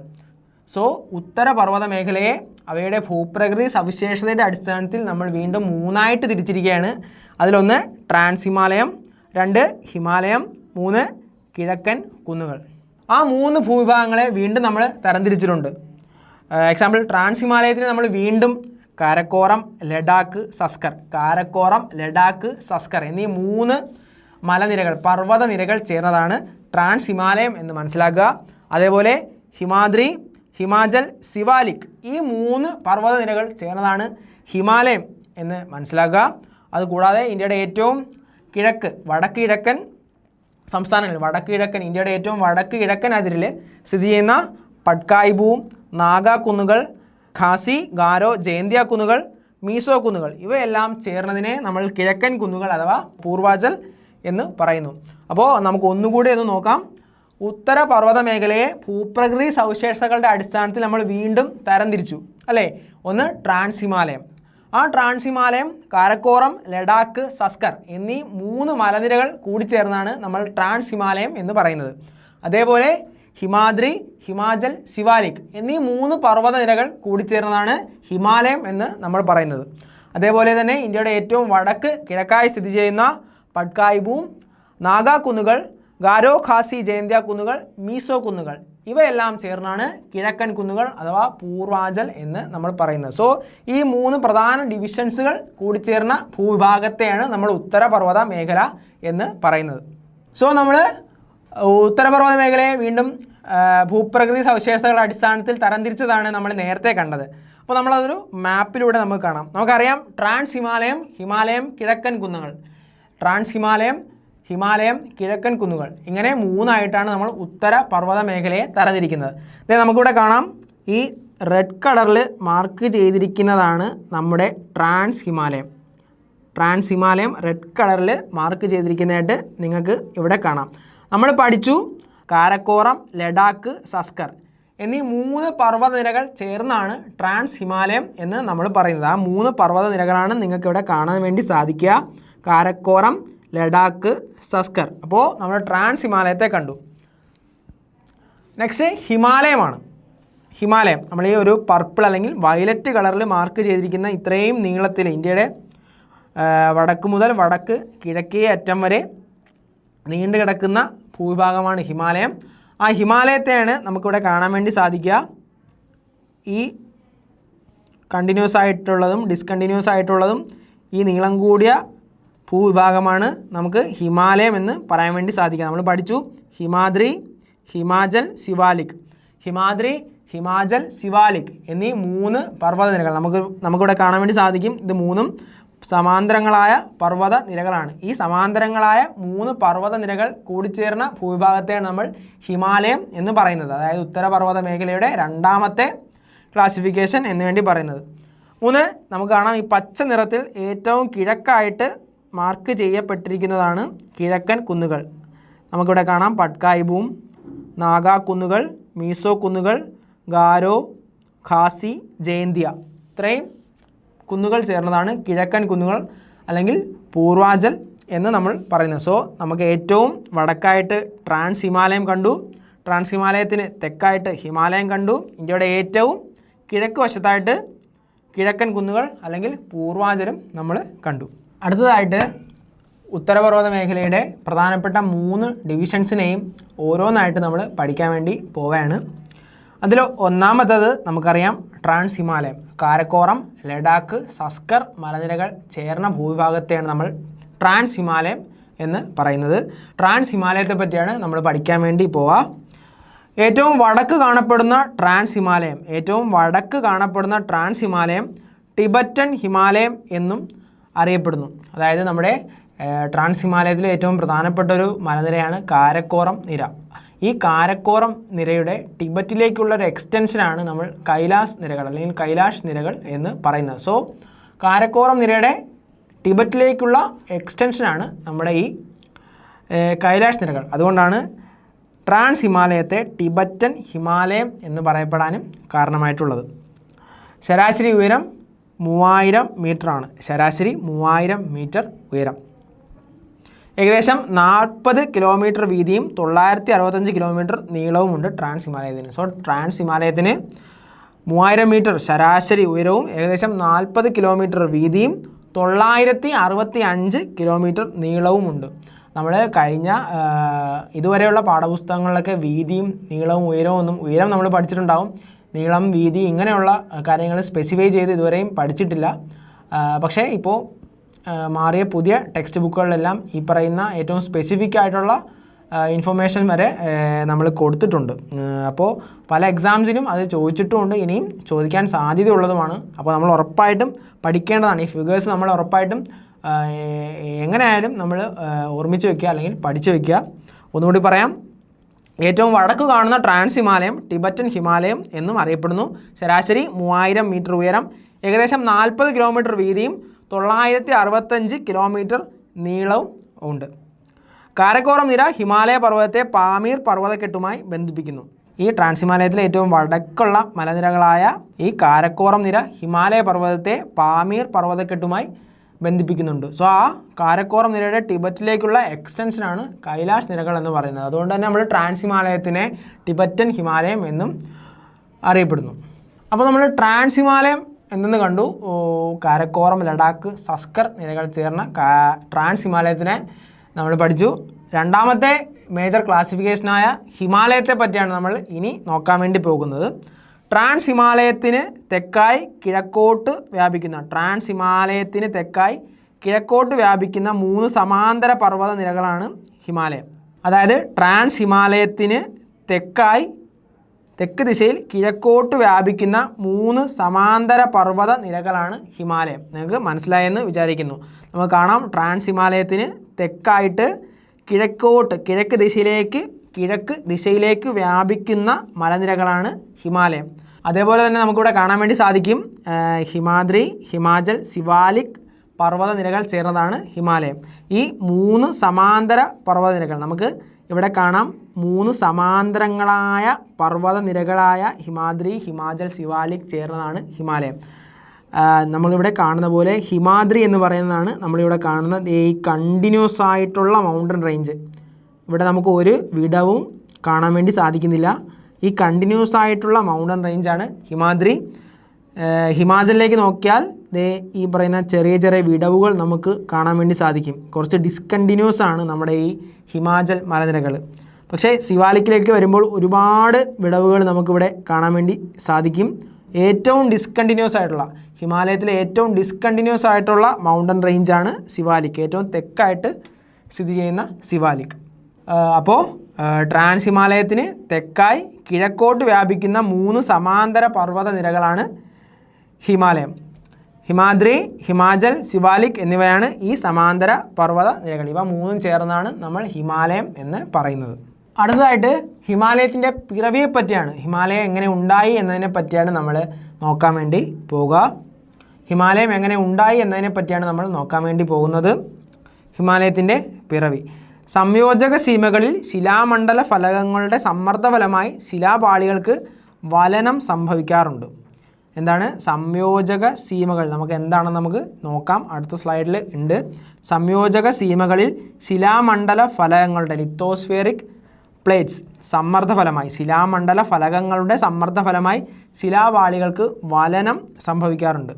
Speaker 1: സോ ഉത്തരപർവ്വത മേഖലയെ അവയുടെ ഭൂപ്രകൃതി സവിശേഷതയുടെ അടിസ്ഥാനത്തിൽ നമ്മൾ വീണ്ടും മൂന്നായിട്ട് തിരിച്ചിരിക്കുകയാണ്. അതിലൊന്ന് ട്രാൻസ് ഹിമാലയം, 2 ഹിമാലയം, 3 കിഴക്കൻ കുന്നുകൾ. ആ 3 ഭൂവിഭാഗങ്ങളെ വീണ്ടും നമ്മൾ തരംതിരിച്ചിട്ടുണ്ട്. എക്സാമ്പിൾ ട്രാൻസ് ഹിമാലയത്തിന് നമ്മൾ വീണ്ടും കാരക്കോറം, ലഡാക്ക്, സസ്കർ എന്നീ 3 മലനിരകൾ, പർവ്വത നിരകൾ ചേർന്നതാണ് ട്രാൻസ് ഹിമാലയം എന്ന് മനസ്സിലാക്കുക. അതേപോലെ ഹിമാദ്രി, ഹിമാചൽ, സിവാലിക് ഈ 3 പർവ്വത നിരകൾ ചേർന്നതാണ് ഹിമാലയം എന്ന് മനസ്സിലാക്കുക. അതുകൂടാതെ ഇന്ത്യയുടെ ഏറ്റവും വടക്ക് കിഴക്കൻ സംസ്ഥാനങ്ങൾ, ഇന്ത്യയുടെ ഏറ്റവും വടക്ക് കിഴക്കൻ അതിരിൽ സ്ഥിതി ചെയ്യുന്ന പട്കായിബൂം, നാഗാ കുന്നുകൾ, ഖാസി, ഗാരോ, ജയന്തിയ കുന്നുകൾ, മീസോ കുന്നുകൾ ഇവയെല്ലാം ചേർന്നതിനെ നമ്മൾ കിഴക്കൻ കുന്നുകൾ അഥവാ പൂർവാചൽ എന്ന് പറയുന്നു. അപ്പോൾ നമുക്ക് ഒന്നുകൂടി ഒന്ന് നോക്കാം. ഉത്തര പർവ്വത മേഖലയെ ഭൂപ്രകൃതി സവിശേഷതകളുടെ അടിസ്ഥാനത്തിൽ നമ്മൾ വീണ്ടും തരംതിരിച്ചു അല്ലേ. 1 ട്രാൻസ് ഹിമാലയം. ആ ട്രാൻസ് ഹിമാലയം, കാരക്കോറം, ലഡാക്ക്, സസ്കർ എന്നീ 3 മലനിരകൾ കൂടിച്ചേർന്നാണ് നമ്മൾ ട്രാൻസ് ഹിമാലയം എന്ന് പറയുന്നത്. അതേപോലെ ഹിമാദ്രി, ഹിമാചൽ, സിവാലിക് എന്നീ 3 പർവ്വത നിരകൾ കൂടിച്ചേർന്നതാണ് ഹിമാലയം എന്ന് നമ്മൾ പറയുന്നത്. അതേപോലെ തന്നെ ഇന്ത്യയുടെ ഏറ്റവും കിഴക്കായി സ്ഥിതി ചെയ്യുന്ന പട്കായിബൂം, നാഗാ കുന്നുകൾ, ഗാരോ, ഖാസി, ജയന്തിയ കുന്നുകൾ, മീസോ കുന്നുകൾ ഇവയെല്ലാം ചേർന്നാണ് കിഴക്കൻ കുന്നുകൾ അഥവാ പൂർവാചൽ എന്ന് നമ്മൾ പറയുന്നത്. സോ ഈ 3 പ്രധാന ഡിവിഷൻസുകൾ കൂടിച്ചേർന്ന ഭൂവിഭാഗത്തെയാണ് നമ്മൾ ഉത്തരപർവ്വത മേഖല എന്ന് പറയുന്നത്. സോ നമ്മൾ ഉത്തരപർവ്വത മേഖലയെ വീണ്ടും ഭൂപ്രകൃതി സവിശേഷതകളുടെ അടിസ്ഥാനത്തിൽ തരംതിരിച്ചതാണ് നമ്മൾ നേരത്തെ കണ്ടത്. അപ്പോൾ നമ്മളതൊരു മാപ്പിലൂടെ നമുക്ക് കാണാം. നമുക്കറിയാം ട്രാൻസ് ഹിമാലയം, കിഴക്കൻ കുന്നുകൾ, ട്രാൻസ് ഹിമാലയം, കിഴക്കൻ കുന്നുകൾ ഇങ്ങനെ 3 ആയിട്ടാണ് നമ്മൾ ഉത്തര പർവ്വത മേഖലയെ തരംതിരിക്കുന്നത്. നമുക്കിവിടെ കാണാം, ഈ റെഡ് കളറിൽ മാർക്ക് ചെയ്തിരിക്കുന്നതാണ് നമ്മുടെ ട്രാൻസ് ഹിമാലയം റെഡ് കളറിൽ മാർക്ക് ചെയ്തിരിക്കുന്നതായിട്ട് നിങ്ങൾക്ക് ഇവിടെ കാണാം. നമ്മൾ പഠിച്ചു കാരക്കോറം, ലഡാക്ക്, സസ്കർ എന്നീ 3 പർവ്വത നിരകൾ ചേർന്നാണ് ട്രാൻസ് ഹിമാലയം എന്ന് നമ്മൾ പറയുന്നത്. ആ 3 പർവ്വത നിരകളാണ് നിങ്ങൾക്ക് ഇവിടെ കാണാൻ വേണ്ടി സാധിക്കുക. കാരക്കോറം, ലഡാക്ക്, സസ്കർ. അപ്പോൾ നമ്മൾ ട്രാൻസ് ഹിമാലയത്തെ കണ്ടു. നെക്സ്റ്റ് ഹിമാലയമാണ്. നമ്മൾ ഈ ഒരു പർപ്പിൾ അല്ലെങ്കിൽ വയലറ്റ് കളറിൽ മാർക്ക് ചെയ്തിരിക്കുന്ന ഇത്രയും നീളത്തിൽ ഇന്ത്യയുടെ വടക്ക് മുതൽ വടക്ക് കിഴക്കേ അറ്റം വരെ നീണ്ടു കിടക്കുന്ന ഭൂവിഭാഗമാണ് ഹിമാലയം. ആ ഹിമാലയത്തെയാണ് നമുക്കിവിടെ കാണാൻ വേണ്ടി സാധിക്കുക. ഈ കണ്ടിന്യൂസ് ആയിട്ടുള്ളതും ഡിസ്കണ്ടിന്യൂസ് ആയിട്ടുള്ളതും ഈ നീളം കൂടിയ ഭൂവിഭാഗമാണ് നമുക്ക് ഹിമാലയം എന്ന് പറയാൻ വേണ്ടി സാധിക്കുക. നമ്മൾ പഠിച്ചു ഹിമാദ്രി, ഹിമാചൽ, സിവാലിക് എന്നീ 3 പർവ്വത നിരകൾ നമുക്കിവിടെ കാണാൻ വേണ്ടി സാധിക്കും. ഇത് 3ഉം സമാന്തരങ്ങളായ പർവ്വത നിരകളാണ്. ഈ സമാന്തരങ്ങളായ 3 പർവ്വത നിരകൾ കൂടിച്ചേർന്ന ഭൂവിഭാഗത്തെയാണ് നമ്മൾ ഹിമാലയം എന്ന് പറയുന്നത്. അതായത് ഉത്തരപർവ്വത മേഖലയുടെ 2ാമത്തെ ക്ലാസിഫിക്കേഷൻ എന്ന് വേണ്ടി പറയുന്നത്. 3 നമുക്ക് കാണാം, ഈ പച്ച നിറത്തിൽ ഏറ്റവും കിഴക്കായിട്ട് മാർക്ക് ചെയ്യപ്പെട്ടിരിക്കുന്നതാണ് കിഴക്കൻ കുന്നുകൾ. നമുക്കിവിടെ കാണാം പട്കായിബൂം, നാഗാ കുന്നുകൾ, മീസോ കുന്നുകൾ, ഗാരോ, ഖാസി, ജയന്തിയ ഇത്രയും കുന്നുകൾ ചേർന്നതാണ് കിഴക്കൻ കുന്നുകൾ അല്ലെങ്കിൽ പൂർവാചൽ എന്ന് നമ്മൾ പറയുന്നത്. സോ നമുക്ക് ഏറ്റവും വടക്കായിട്ട് ട്രാൻസ് ഹിമാലയം കണ്ടു, ട്രാൻസ് ഹിമാലയത്തിന് തെക്കായിട്ട് ഹിമാലയം കണ്ടു, ഇന്ത്യയുടെ ഏറ്റവും കിഴക്ക് വശത്തായിട്ട് കിഴക്കൻ കുന്നുകൾ അല്ലെങ്കിൽ പൂർവാചലം നമ്മൾ കണ്ടു. അടുത്തതായിട്ട് ഉത്തരപർവ്വത മേഖലയുടെ പ്രധാനപ്പെട്ട 3 ഡിവിഷൻസിനെയും ഓരോന്നായിട്ട് നമ്മൾ പഠിക്കാൻ വേണ്ടി പോവുകയാണ്. അതിൽ ഒന്നാമത്തത് നമുക്കറിയാം ട്രാൻസ് ഹിമാലയം. കാരക്കോറം, ലഡാക്ക്, സസ്കർ മലനിരകൾ ചേർന്ന ഭൂവിഭാഗത്തെയാണ് നമ്മൾ ട്രാൻസ് ഹിമാലയം എന്ന് പറയുന്നത്. ട്രാൻസ് ഹിമാലയത്തെ പറ്റിയാണ് നമ്മൾ പഠിക്കാൻ വേണ്ടി പോവുക. ഏറ്റവും വടക്ക് കാണപ്പെടുന്ന ട്രാൻസ് ഹിമാലയം ടിബറ്റൻ ഹിമാലയം എന്നും അറിയപ്പെടുന്നു. അതായത് നമ്മുടെ ട്രാൻസ് ഹിമാലയത്തിലെ ഏറ്റവും പ്രധാനപ്പെട്ട ഒരു മലനിരയാണ് കാരക്കോറം നിര. ഈ കാരക്കോറം നിരയുടെ ടിബറ്റിലേക്കുള്ള ഒരു എക്സ്റ്റൻഷനാണ് നമ്മൾ കൈലാസ് നിരകൾ അല്ലെങ്കിൽ കൈലാഷ് നിരകൾ എന്ന് പറയുന്നത്. സോ കാരക്കോറം നിരയുടെ ടിബറ്റിലേക്കുള്ള എക്സ്റ്റൻഷനാണ് നമ്മുടെ ഈ കൈലാഷ് നിരകൾ. അതുകൊണ്ടാണ് ട്രാൻസ് ഹിമാലയത്തെ ടിബറ്റൻ ഹിമാലയം എന്ന് പറയപ്പെടാനും കാരണമായിട്ടുള്ളത്. ശരാശരി ഉയരം 3000 മീറ്ററാണ്. ശരാശരി 3000 മീറ്റർ ഉയരം. ഏകദേശം 40 കിലോമീറ്റർ വീതിയും 965 കിലോമീറ്റർ നീളവുമുണ്ട് ട്രാൻസ് ഹിമാലയത്തിന്. സോ ട്രാൻസ് ഹിമാലയത്തിന് 3000 മീറ്റർ ശരാശരി ഉയരവും ഏകദേശം 40 കിലോമീറ്റർ വീതിയും 965 കിലോമീറ്റർ നീളവുമുണ്ട്. നമ്മൾ കഴിഞ്ഞ ഇതുവരെയുള്ള പാഠപുസ്തകങ്ങളിലൊക്കെ വീതിയും നീളവും ഉയരം നമ്മൾ പഠിച്ചിട്ടുണ്ടാവും. നീളം, വീതി ഇങ്ങനെയുള്ള കാര്യങ്ങൾ സ്പെസിഫൈ ചെയ്ത് ഇതുവരെയും പഠിച്ചിട്ടില്ല. പക്ഷേ ഇപ്പോൾ മാറിയ പുതിയ ടെക്സ്റ്റ് ബുക്കുകളിലെല്ലാം ഈ പറയുന്ന ഏറ്റവും സ്പെസിഫിക് ആയിട്ടുള്ള ഇൻഫർമേഷൻ വരെ നമ്മൾ കൊടുത്തിട്ടുണ്ട്. അപ്പോൾ പല എക്സാംസിനും അത് ചോദിച്ചിട്ടുമുണ്ട്, ഇനിയും ചോദിക്കാൻ സാധ്യതയുള്ളതുമാണ്. അപ്പോൾ നമ്മൾ ഉറപ്പായിട്ടും പഠിക്കേണ്ടതാണ്. ഈ ഫിഗേഴ്സ് നമ്മൾ ഉറപ്പായിട്ടും എങ്ങനെയായാലും നമ്മൾ ഓർമ്മിച്ച് വയ്ക്കുക അല്ലെങ്കിൽ പഠിച്ചു വയ്ക്കുക. ഒന്നുകൂടി പറയാം. ഏറ്റവും വടക്ക് കാണുന്ന ട്രാൻസ് ഹിമാലയം ടിബറ്റൻ ഹിമാലയം എന്നും അറിയപ്പെടുന്നു. ശരാശരി 3000 മീറ്റർ ഉയരം, ഏകദേശം 40 കിലോമീറ്റർ വീതിയും 965 കിലോമീറ്റർ നീളവും ഉണ്ട്. കാരക്കോറം നിര ഹിമാലയ പർവ്വതത്തെ പാമീർ പർവ്വതക്കെട്ടുമായി ബന്ധിപ്പിക്കുന്നു. ഈ ട്രാൻസ് ഹിമാലയത്തിലെ ഏറ്റവും വടക്കുള്ള മലനിരകളായ ഈ കാരക്കോറം നിര ഹിമാലയ പർവ്വതത്തെ പാമീർ പർവ്വതക്കെട്ടുമായി ബന്ധിപ്പിക്കുന്നുണ്ട്. സോ ആ കാരക്കോറം നിരയുടെ ടിബറ്റിലേക്കുള്ള എക്സ്റ്റൻഷനാണ് കൈലാഷ് നിരകൾ എന്ന് പറയുന്നത്. അതുകൊണ്ട് തന്നെ നമ്മൾ ട്രാൻസ് ഹിമാലയത്തിനെ ടിബറ്റൻ ഹിമാലയം എന്നും അറിയപ്പെടുന്നു. അപ്പോൾ നമ്മൾ ട്രാൻസ് ഹിമാലയം എന്തെന്ന് കണ്ടു. കാരക്കോറം, ലഡാക്ക്, സസ്കർ നിരകൾ ചേർന്ന ട്രാൻസ് ഹിമാലയത്തിനെ നമ്മൾ പഠിച്ചു. രണ്ടാമത്തെ മേജർ ക്ലാസിഫിക്കേഷനായ ഹിമാലയത്തെ പറ്റിയാണ് നമ്മൾ ഇനി നോക്കാൻ വേണ്ടി പോകുന്നത്. ട്രാൻസ് ഹിമാലയത്തിന് തെക്കായി കിഴക്കോട്ട് വ്യാപിക്കുന്ന 3 സമാന്തര പർവ്വത നിരകളാണ് ഹിമാലയം. അതായത് ട്രാൻസ് ഹിമാലയത്തിന് തെക്ക് ദിശയിൽ കിഴക്കോട്ട് വ്യാപിക്കുന്ന 3 സമാന്തര പർവ്വത നിരകളാണ് ഹിമാലയം. നിങ്ങൾക്ക് മനസ്സിലായെന്ന് വിചാരിക്കുന്നു. നമുക്ക് കാണാം, ട്രാൻസ് ഹിമാലയത്തിന് തെക്കായിട്ട് കിഴക്ക് ദിശയിലേക്ക് വ്യാപിക്കുന്ന മലനിരകളാണ് ഹിമാലയം. അതേപോലെ തന്നെ നമുക്കിവിടെ കാണാൻ വേണ്ടി സാധിക്കും, ഹിമാദ്രി, ഹിമാചൽ, സിവാലിക് പർവ്വത നിരകൾ ചേർന്നതാണ് ഹിമാലയം. ഈ 3 സമാന്തര പർവ്വത നിരകൾ നമുക്ക് ഇവിടെ കാണാം. 3 സമാന്തരങ്ങളായ പർവ്വത നിരകളായ ഹിമാദ്രി, ഹിമാചൽ, സിവാലിക് ചേർന്നതാണ് ഹിമാലയം. നമ്മളിവിടെ കാണുന്ന പോലെ ഹിമാദ്രി എന്ന് പറയുന്നതാണ് നമ്മളിവിടെ കാണുന്ന ഈ കണ്ടിന്യൂസ് ആയിട്ടുള്ള മൗണ്ടൻ റേഞ്ച്. ഇവിടെ നമുക്ക് ഒരു വിടവും കാണാൻ വേണ്ടി സാധിക്കുന്നില്ല. ഈ കണ്ടിന്യൂസ് ആയിട്ടുള്ള മൗണ്ടൻ റേഞ്ചാണ് ഹിമാദ്രി. ഹിമാചലിലേക്ക് നോക്കിയാൽ ഈ പറയുന്ന ചെറിയ ചെറിയ വിടവുകൾ നമുക്ക് കാണാൻ വേണ്ടി സാധിക്കും. കുറച്ച് ഡിസ്കണ്ടിന്യൂസ് ആണ് നമ്മുടെ ഈ ഹിമാചൽ മലനിരകൾ. പക്ഷേ സിവാലിക്കിലേക്ക് വരുമ്പോൾ ഒരുപാട് വിടവുകൾ നമുക്കിവിടെ കാണാൻ വേണ്ടി സാധിക്കും. ഏറ്റവും ഡിസ്കണ്ടിന്യൂസ് ആയിട്ടുള്ള ഹിമാലയത്തിലെ ഏറ്റവും ഡിസ്കണ്ടിന്യൂസ് ആയിട്ടുള്ള മൗണ്ടൻ റേഞ്ചാണ് സിവാലിക്, ഏറ്റവും തെക്കായിട്ട് സ്ഥിതി ചെയ്യുന്ന സിവാലിക്. അപ്പോൾ ട്രാൻസ് ഹിമാലയത്തിന് തെക്കായി കിഴക്കോട്ട് വ്യാപിക്കുന്ന 3 സമാന്തര പർവ്വത നിരകളാണ് ഹിമാലയം. ഹിമാദ്രി, ഹിമാചൽ, സിവാലിക് എന്നിവയാണ് ഈ സമാന്തര പർവ്വത നിരകൾ. ഇവ 3 ചേർന്നാണ് നമ്മൾ ഹിമാലയം എന്ന് പറയുന്നത്. അടുത്തതായിട്ട് ഹിമാലയത്തിൻ്റെ പിറവിയെ പറ്റിയാണ്, ഹിമാലയം എങ്ങനെ ഉണ്ടായി എന്നതിനെ പറ്റിയാണ് നമ്മൾ നോക്കാൻ വേണ്ടി പോകുക. ഹിമാലയം എങ്ങനെ ഉണ്ടായി എന്നതിനെ പറ്റിയാണ് നമ്മൾ നോക്കാൻ വേണ്ടി പോകുന്നത്. ഹിമാലയത്തിൻ്റെ പിറവി. സംയോജക സീമകളിൽ ശിലാമണ്ഡല ഫലകങ്ങളുടെ സമ്മർദ്ദഫലമായി ശിലാപാളികൾക്ക് വലനം സംഭവിക്കാറുണ്ട്. എന്താണ് സംയോജക സീമകൾ? നമുക്ക് എന്താണെന്ന് നമുക്ക് നോക്കാം. അടുത്ത സ്ലൈഡിൽ ഉണ്ട്. സംയോജക സീമകളിൽ ശിലാമണ്ഡല ഫലകങ്ങളുടെ ലിത്തോസ്ഫിയറിക് പ്ലേറ്റ്സ് സമ്മർദ്ദഫലമായി ശിലാമണ്ഡല ഫലകങ്ങളുടെ സമ്മർദ്ദഫലമായി ശിലാപാളികൾക്ക് വലനം സംഭവിക്കാറുണ്ട്.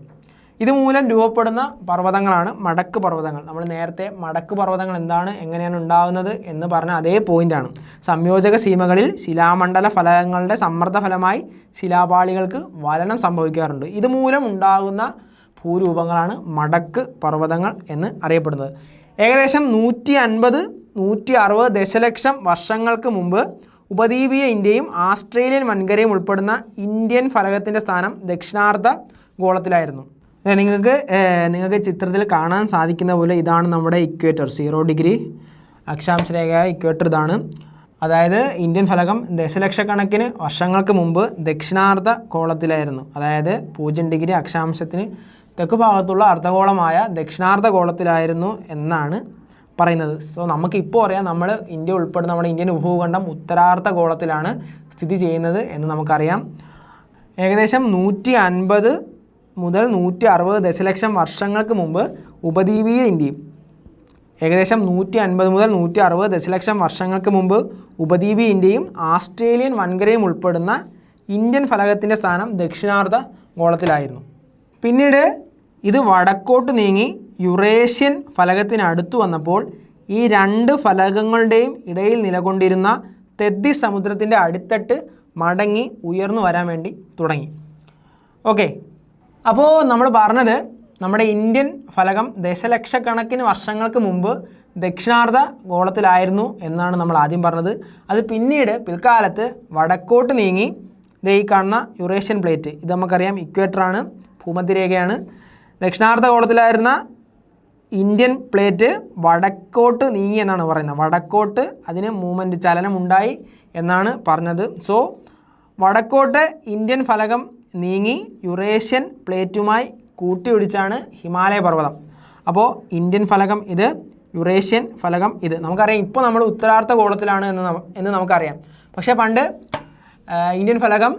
Speaker 1: ഇതുമൂലം രൂപപ്പെടുന്ന പർവ്വതങ്ങളാണ് മടക്ക് പർവ്വതങ്ങൾ. നമ്മൾ നേരത്തെ മടക്ക് പർവ്വതങ്ങൾ എന്താണ്, എങ്ങനെയാണ് ഉണ്ടാകുന്നത് എന്ന് പറഞ്ഞ അതേ പോയിൻ്റാണ്. സംയോജക സീമകളിൽ ശിലാമണ്ഡല ഫലകങ്ങളുടെ സമ്മർദ്ദഫലമായി ശിലാപാളികൾക്ക് വലനം സംഭവിക്കാറുണ്ട്. ഇതുമൂലം ഉണ്ടാകുന്ന ഭൂരൂപങ്ങളാണ് മടക്ക് പർവ്വതങ്ങൾ എന്ന് അറിയപ്പെടുന്നത്. ഏകദേശം 150-160 ദശലക്ഷം വർഷങ്ങൾക്ക് മുമ്പ് ഉപദ്വീപീയ ഇന്ത്യയും ആസ്ട്രേലിയൻ വൻകരയും ഉൾപ്പെടുന്ന ഇന്ത്യൻ ഫലകത്തിൻ്റെ സ്ഥാനം ദക്ഷിണാർദ്ധ ഗോളത്തിലായിരുന്നു. നിങ്ങൾക്ക് ചിത്രത്തിൽ കാണാൻ സാധിക്കുന്ന പോലെ ഇതാണ് നമ്മുടെ ഇക്വേറ്റർ. 0 ഡിഗ്രി അക്ഷാംശരേഖയായ ഇക്വേറ്റർ ഇതാണ്. അതായത് ഇന്ത്യൻ ഫലകം ദശലക്ഷക്കണക്കിന് വർഷങ്ങൾക്ക് മുമ്പ് ദക്ഷിണാർദ്ധ ഗോളത്തിലായിരുന്നു. അതായത് 0 ഡിഗ്രി അക്ഷാംശത്തിന് തെക്ക് ഭാഗത്തുള്ള അർദ്ധഗോളമായ ദക്ഷിണാർദ്ധ ഗോളത്തിലായിരുന്നു എന്നാണ് പറയുന്നത്. സോ നമുക്കിപ്പോൾ അറിയാം നമ്മൾ ഇന്ത്യ ഉൾപ്പെടുന്ന നമ്മുടെ ഇന്ത്യൻ ഉപഭൂഖണ്ഡം ഉത്തരാർദ്ധ ഗോളത്തിലാണ് സ്ഥിതി ചെയ്യുന്നത് എന്ന് നമുക്കറിയാം. ഏകദേശം 150 മുതൽ 160 ദശലക്ഷം വർഷങ്ങൾക്ക് മുമ്പ് ഉപദ്വീപീയ ഇന്ത്യയും ഏകദേശം 150 മുതൽ 160 ദശലക്ഷം വർഷങ്ങൾക്ക് മുമ്പ് ഉപദ്വീപീയ ഇന്ത്യയും ആസ്ട്രേലിയൻ വൻകരയും ഉൾപ്പെടുന്ന ഇന്ത്യൻ ഫലകത്തിൻ്റെ സ്ഥാനം ദക്ഷിണാർദ്ധ ഗോളത്തിലായിരുന്നു. പിന്നീട് ഇത് വടക്കോട്ട് നീങ്ങി യുറേഷ്യൻ ഫലകത്തിനടുത്തു വന്നപ്പോൾ ഈ രണ്ട് ഫലകങ്ങളുടെയും ഇടയിൽ നിലകൊണ്ടിരുന്ന തെത്തിസ് സമുദ്രത്തിൻ്റെ അടിത്തട്ട് മടങ്ങി ഉയർന്നു വരാൻ വേണ്ടി തുടങ്ങി. ഓക്കെ, അപ്പോൾ നമ്മൾ പറഞ്ഞത് നമ്മുടെ ഇന്ത്യൻ ഫലകം ദശലക്ഷക്കണക്കിന് വർഷങ്ങൾക്ക് മുമ്പ് ദക്ഷിണാർദ്ധ ഗോളത്തിലായിരുന്നു എന്നാണ് നമ്മൾ ആദ്യം പറഞ്ഞത്. അത് പിന്നീട് പിൽക്കാലത്ത് വടക്കോട്ട് നീങ്ങി ഈ കാണുന്ന യുറേഷ്യൻ പ്ലേറ്റ്, ഇത് നമുക്കറിയാം ഇക്വേറ്ററാണ്, ഭൂമധ്യരേഖയാണ്. ദക്ഷിണാർദ്ധ ഗോളത്തിലായിരുന്ന ഇന്ത്യൻ പ്ലേറ്റ് വടക്കോട്ട് നീങ്ങി എന്നാണ് പറയുന്നത്. വടക്കോട്ട് അതിന് മൂവ്മെൻറ്റ്, ചലനമുണ്ടായി എന്നാണ് പറഞ്ഞത്. സോ വടക്കോട്ട് ഇന്ത്യൻ ഫലകം നീങ്ങി യുറേഷ്യൻ പ്ലേറ്റുമായി കൂട്ടിയിടിച്ചാണ് ഹിമാലയ പർവ്വതം. അപ്പോൾ ഇന്ത്യൻ ഫലകം ഇത്, യുറേഷ്യൻ ഫലകം ഇത്. നമുക്കറിയാം ഇപ്പോൾ നമ്മൾ ഉത്തരാർദ്ധ ഗോളത്തിലാണ് എന്ന് നമുക്കറിയാം. പക്ഷേ പണ്ട് ഇന്ത്യൻ ഫലകം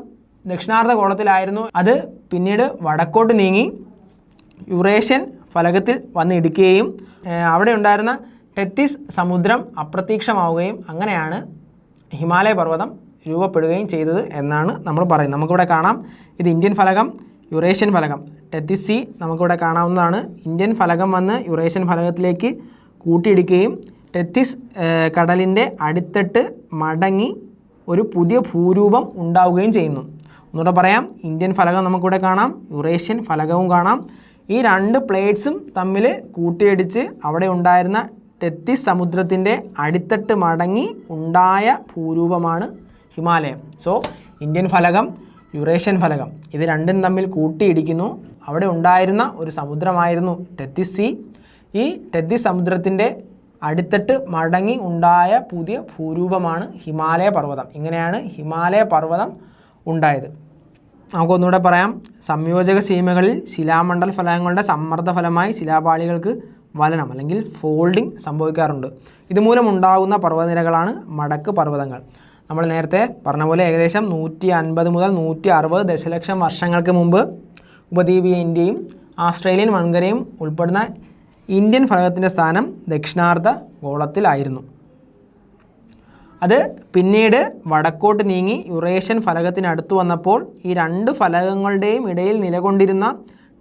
Speaker 1: ദക്ഷിണാർദ്ധ ഗോളത്തിലായിരുന്നു. അത് പിന്നീട് വടക്കോട്ട് നീങ്ങി യുറേഷ്യൻ ഫലകത്തിൽ വന്നിടിക്കുകയും അവിടെ ഉണ്ടായിരുന്ന ടെത്തിസ് സമുദ്രം അപ്രത്യക്ഷമാവുകയും അങ്ങനെയാണ് ഹിമാലയ പർവ്വതം രൂപപ്പെടുകയും ചെയ്തത് എന്നാണ് നമ്മൾ പറയുന്നത്. നമുക്കിവിടെ കാണാം, ഇത് ഇന്ത്യൻ ഫലകം, യുറേഷ്യൻ ഫലകം, ടെത്തിസ് സീ നമുക്കിവിടെ കാണാവുന്നതാണ്. ഇന്ത്യൻ ഫലകം വന്ന് യുറേഷ്യൻ ഫലകത്തിലേക്ക് കൂട്ടിയിടിക്കുകയും ടെത്തിസ് കടലിൻ്റെ അടിത്തട്ട് മടങ്ങി ഒരു പുതിയ ഭൂരൂപം ഉണ്ടാവുകയും ചെയ്യുന്നു. ഒന്നുകൂടെ പറയാം, ഇന്ത്യൻ ഫലകം നമുക്കിവിടെ കാണാം, യുറേഷ്യൻ ഫലകവും കാണാം. ഈ രണ്ട് പ്ലേറ്റ്സും തമ്മിൽ കൂട്ടിയിടിച്ച് അവിടെ ഉണ്ടായിരുന്ന ടെത്തിസ് സമുദ്രത്തിൻ്റെ അടിത്തട്ട് മടങ്ങി ഉണ്ടായ ഭൂരൂപമാണ് ഹിമാലയം. സോ ഇന്ത്യൻ ഫലകം, യുറേഷ്യൻ ഫലകം ഇത് രണ്ടും തമ്മിൽ കൂട്ടിയിടിക്കുന്നു. അവിടെ ഉണ്ടായിരുന്ന ഒരു സമുദ്രമായിരുന്നു ടെത്തിസ് സീ. ഈ ടെത്തിസ് സമുദ്രത്തിൻ്റെ അടിത്തട്ട് മടങ്ങി ഉണ്ടായ പുതിയ ഭൂരൂപമാണ് ഹിമാലയ പർവ്വതം. ഇങ്ങനെയാണ് ഹിമാലയ പർവ്വതം ഉണ്ടായത്. നമുക്കൊന്നുകൂടെ പറയാം, സംയോജക സീമകളിൽ ശിലാമണ്ഡല ഫലകങ്ങളുടെ സമ്മർദ്ദ ഫലമായി ശിലാപാളികൾക്ക് വലനം അല്ലെങ്കിൽ ഫോൾഡിംഗ് സംഭവിക്കാറുണ്ട്. ഇതുമൂലം ഉണ്ടാകുന്ന പർവ്വതനിരകളാണ് മടക്ക് പർവ്വതങ്ങൾ. നമ്മൾ നേരത്തെ പറഞ്ഞ പോലെ ഏകദേശം 150 മുതൽ 160 ദശലക്ഷം വർഷങ്ങൾക്ക് മുമ്പ് ഉപദ്വീപീയ ഇന്ത്യയും ആസ്ട്രേലിയൻ വൻകരയും ഉൾപ്പെടുന്ന ഇന്ത്യൻ ഫലകത്തിൻ്റെ സ്ഥാനം ദക്ഷിണാർദ്ധ ഗോളത്തിലായിരുന്നു. അത് പിന്നീട് വടക്കോട്ട് നീങ്ങി യുറേഷ്യൻ ഫലകത്തിനടുത്ത് വന്നപ്പോൾ ഈ രണ്ട് ഫലകങ്ങളുടെയും ഇടയിൽ നിലകൊണ്ടിരുന്ന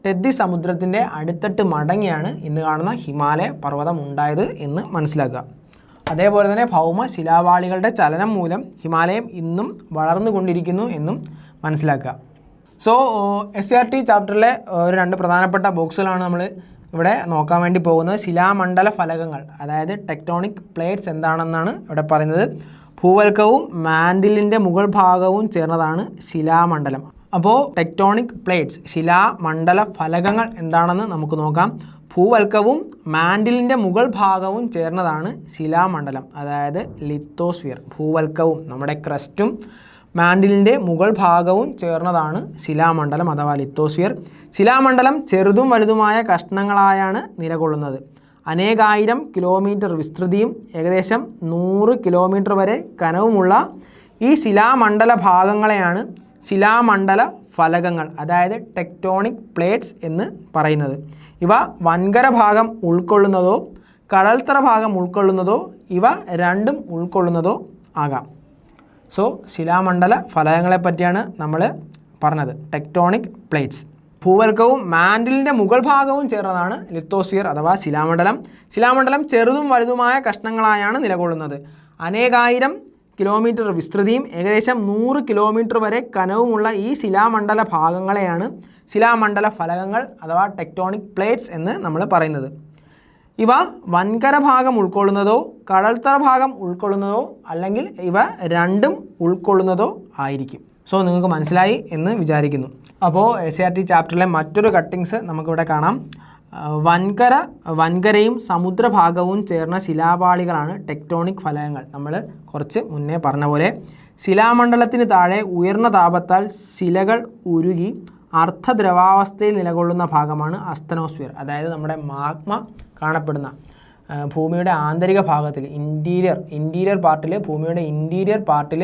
Speaker 1: ടെത്തിസ് സമുദ്രത്തിൻ്റെ അടിത്തട്ട് മടങ്ങിയാണ് ഇന്ന് കാണുന്ന ഹിമാലയ പർവ്വതം ഉണ്ടായത് എന്ന് മനസ്സിലാക്കുക. അതേപോലെ തന്നെ ഭൗമ ശിലാപാളികളുടെ ചലനം മൂലം ഹിമാലയം ഇന്നും വളർന്നുകൊണ്ടിരിക്കുന്നു എന്നും മനസ്സിലാക്കുക. സോ SCERT ചാപ്റ്ററിലെ ഒരു രണ്ട് പ്രധാനപ്പെട്ട ബോക്സുകളാണ് നമ്മൾ ഇവിടെ നോക്കാൻ വേണ്ടി പോകുന്നത്. ശിലാമണ്ഡല ഫലകങ്ങൾ, അതായത് ടെക്ടോണിക് പ്ലേറ്റ്സ് എന്താണെന്നാണ് ഇവിടെ പറയുന്നത്. ഭൂവൽക്കവും മാൻഡിലിൻ്റെ മുകൾ ഭാഗവും ചേർന്നതാണ് ശിലാമണ്ഡലം. അപ്പോൾ ടെക്ടോണിക് പ്ലേറ്റ്സ്, ശിലാമണ്ഡല ഫലകങ്ങൾ എന്താണെന്ന് നമുക്ക് നോക്കാം. ഭൂവൽക്കവും മാൻഡിലിൻ്റെ മുകൾ ഭാഗവും ചേർന്നതാണ് ശിലാമണ്ഡലം, അതായത് ലിത്തോസ്ഫിയർ. ഭൂവൽക്കവും നമ്മുടെ ക്രസ്റ്റും മാൻഡിലിൻ്റെ മുകൾ ഭാഗവും ചേർന്നതാണ് ശിലാമണ്ഡലം അഥവാ ലിത്തോസ്ഫിയർ. ശിലാമണ്ഡലം ചെറുതും വലുതുമായ കഷ്ണങ്ങളായാണ് നിലകൊള്ളുന്നത്. അനേകായിരം കിലോമീറ്റർ വിസ്തൃതിയും ഏകദേശം 100 കിലോമീറ്റർ വരെ കനവുമുള്ള ഈ ശിലാമണ്ഡല ഭാഗങ്ങളെയാണ് ശിലാമണ്ഡല ഫലകങ്ങൾ, അതായത് ടെക്ടോണിക് പ്ലേറ്റ്സ് എന്ന് പറയുന്നത്. ഇവ വൻകര ഭാഗം ഉൾക്കൊള്ളുന്നതോ കടൽത്തറ ഭാഗം ഉൾക്കൊള്ളുന്നതോ ഇവ രണ്ടും ഉൾക്കൊള്ളുന്നതോ ആകാം. സോ ശിലാമണ്ഡല ഫലകങ്ങളെ പറ്റിയാണ് നമ്മൾ പറഞ്ഞത്, ടെക്ടോണിക് പ്ലേറ്റ്സ്. ഭൂവൽക്കവും മാൻഡിലിൻ്റെ മുകൾ ഭാഗവും ചേർന്നതാണ് ലിത്തോസ്ഫിയർ അഥവാ ശിലാമണ്ഡലം. ശിലാമണ്ഡലം ചെറുതും വലുതുമായ കഷ്ണങ്ങളായാണ് നിലകൊള്ളുന്നത്. അനേകായിരം കിലോമീറ്റർ വിസ്തൃതിയും ഏകദേശം 100 കിലോമീറ്റർ വരെ കനവുമുള്ള ഈ ശിലാമണ്ഡല ഭാഗങ്ങളെയാണ് ശിലാമണ്ഡല ഫലകങ്ങൾ അഥവാ ടെക്ടോണിക് പ്ലേറ്റ്സ് എന്ന് നമ്മൾ പറയുന്നത്. ഇവ വൻകര ഭാഗം ഉൾക്കൊള്ളുന്നതോ കടൽത്തറ ഭാഗം ഉൾക്കൊള്ളുന്നതോ അല്ലെങ്കിൽ ഇവ രണ്ടും ഉൾക്കൊള്ളുന്നതോ ആയിരിക്കും. സോ നിങ്ങൾക്ക് മനസ്സിലായി എന്ന് വിചാരിക്കുന്നു. അപ്പോൾ SCERT ചാപ്റ്ററിലെ മറ്റൊരു കട്ടിങ്സ് നമുക്കിവിടെ കാണാം. വൻകരയും സമുദ്രഭാഗവും ചേർന്ന ശിലാപാളികളാണ് ടെക്ടോണിക് ഫലകങ്ങൾ. നമ്മൾ കുറച്ച് മുന്നേ പറഞ്ഞ പോലെ ശിലാമണ്ഡലത്തിന് താഴെ ഉയർന്ന താപത്താൽ ശിലകൾ ഉരുകി അർദ്ധദ്രവാവസ്ഥയിൽ നിലകൊള്ളുന്ന ഭാഗമാണ് അസ്തനോസ്ഫിയർ. അതായത് നമ്മുടെ മാഗ്മ കാണപ്പെടുന്ന ഭൂമിയുടെ ആന്തരിക ഭാഗത്തിൽ ഇൻറ്റീരിയർ പാർട്ടിൽ, ഭൂമിയുടെ ഇൻറ്റീരിയർ പാർട്ടിൽ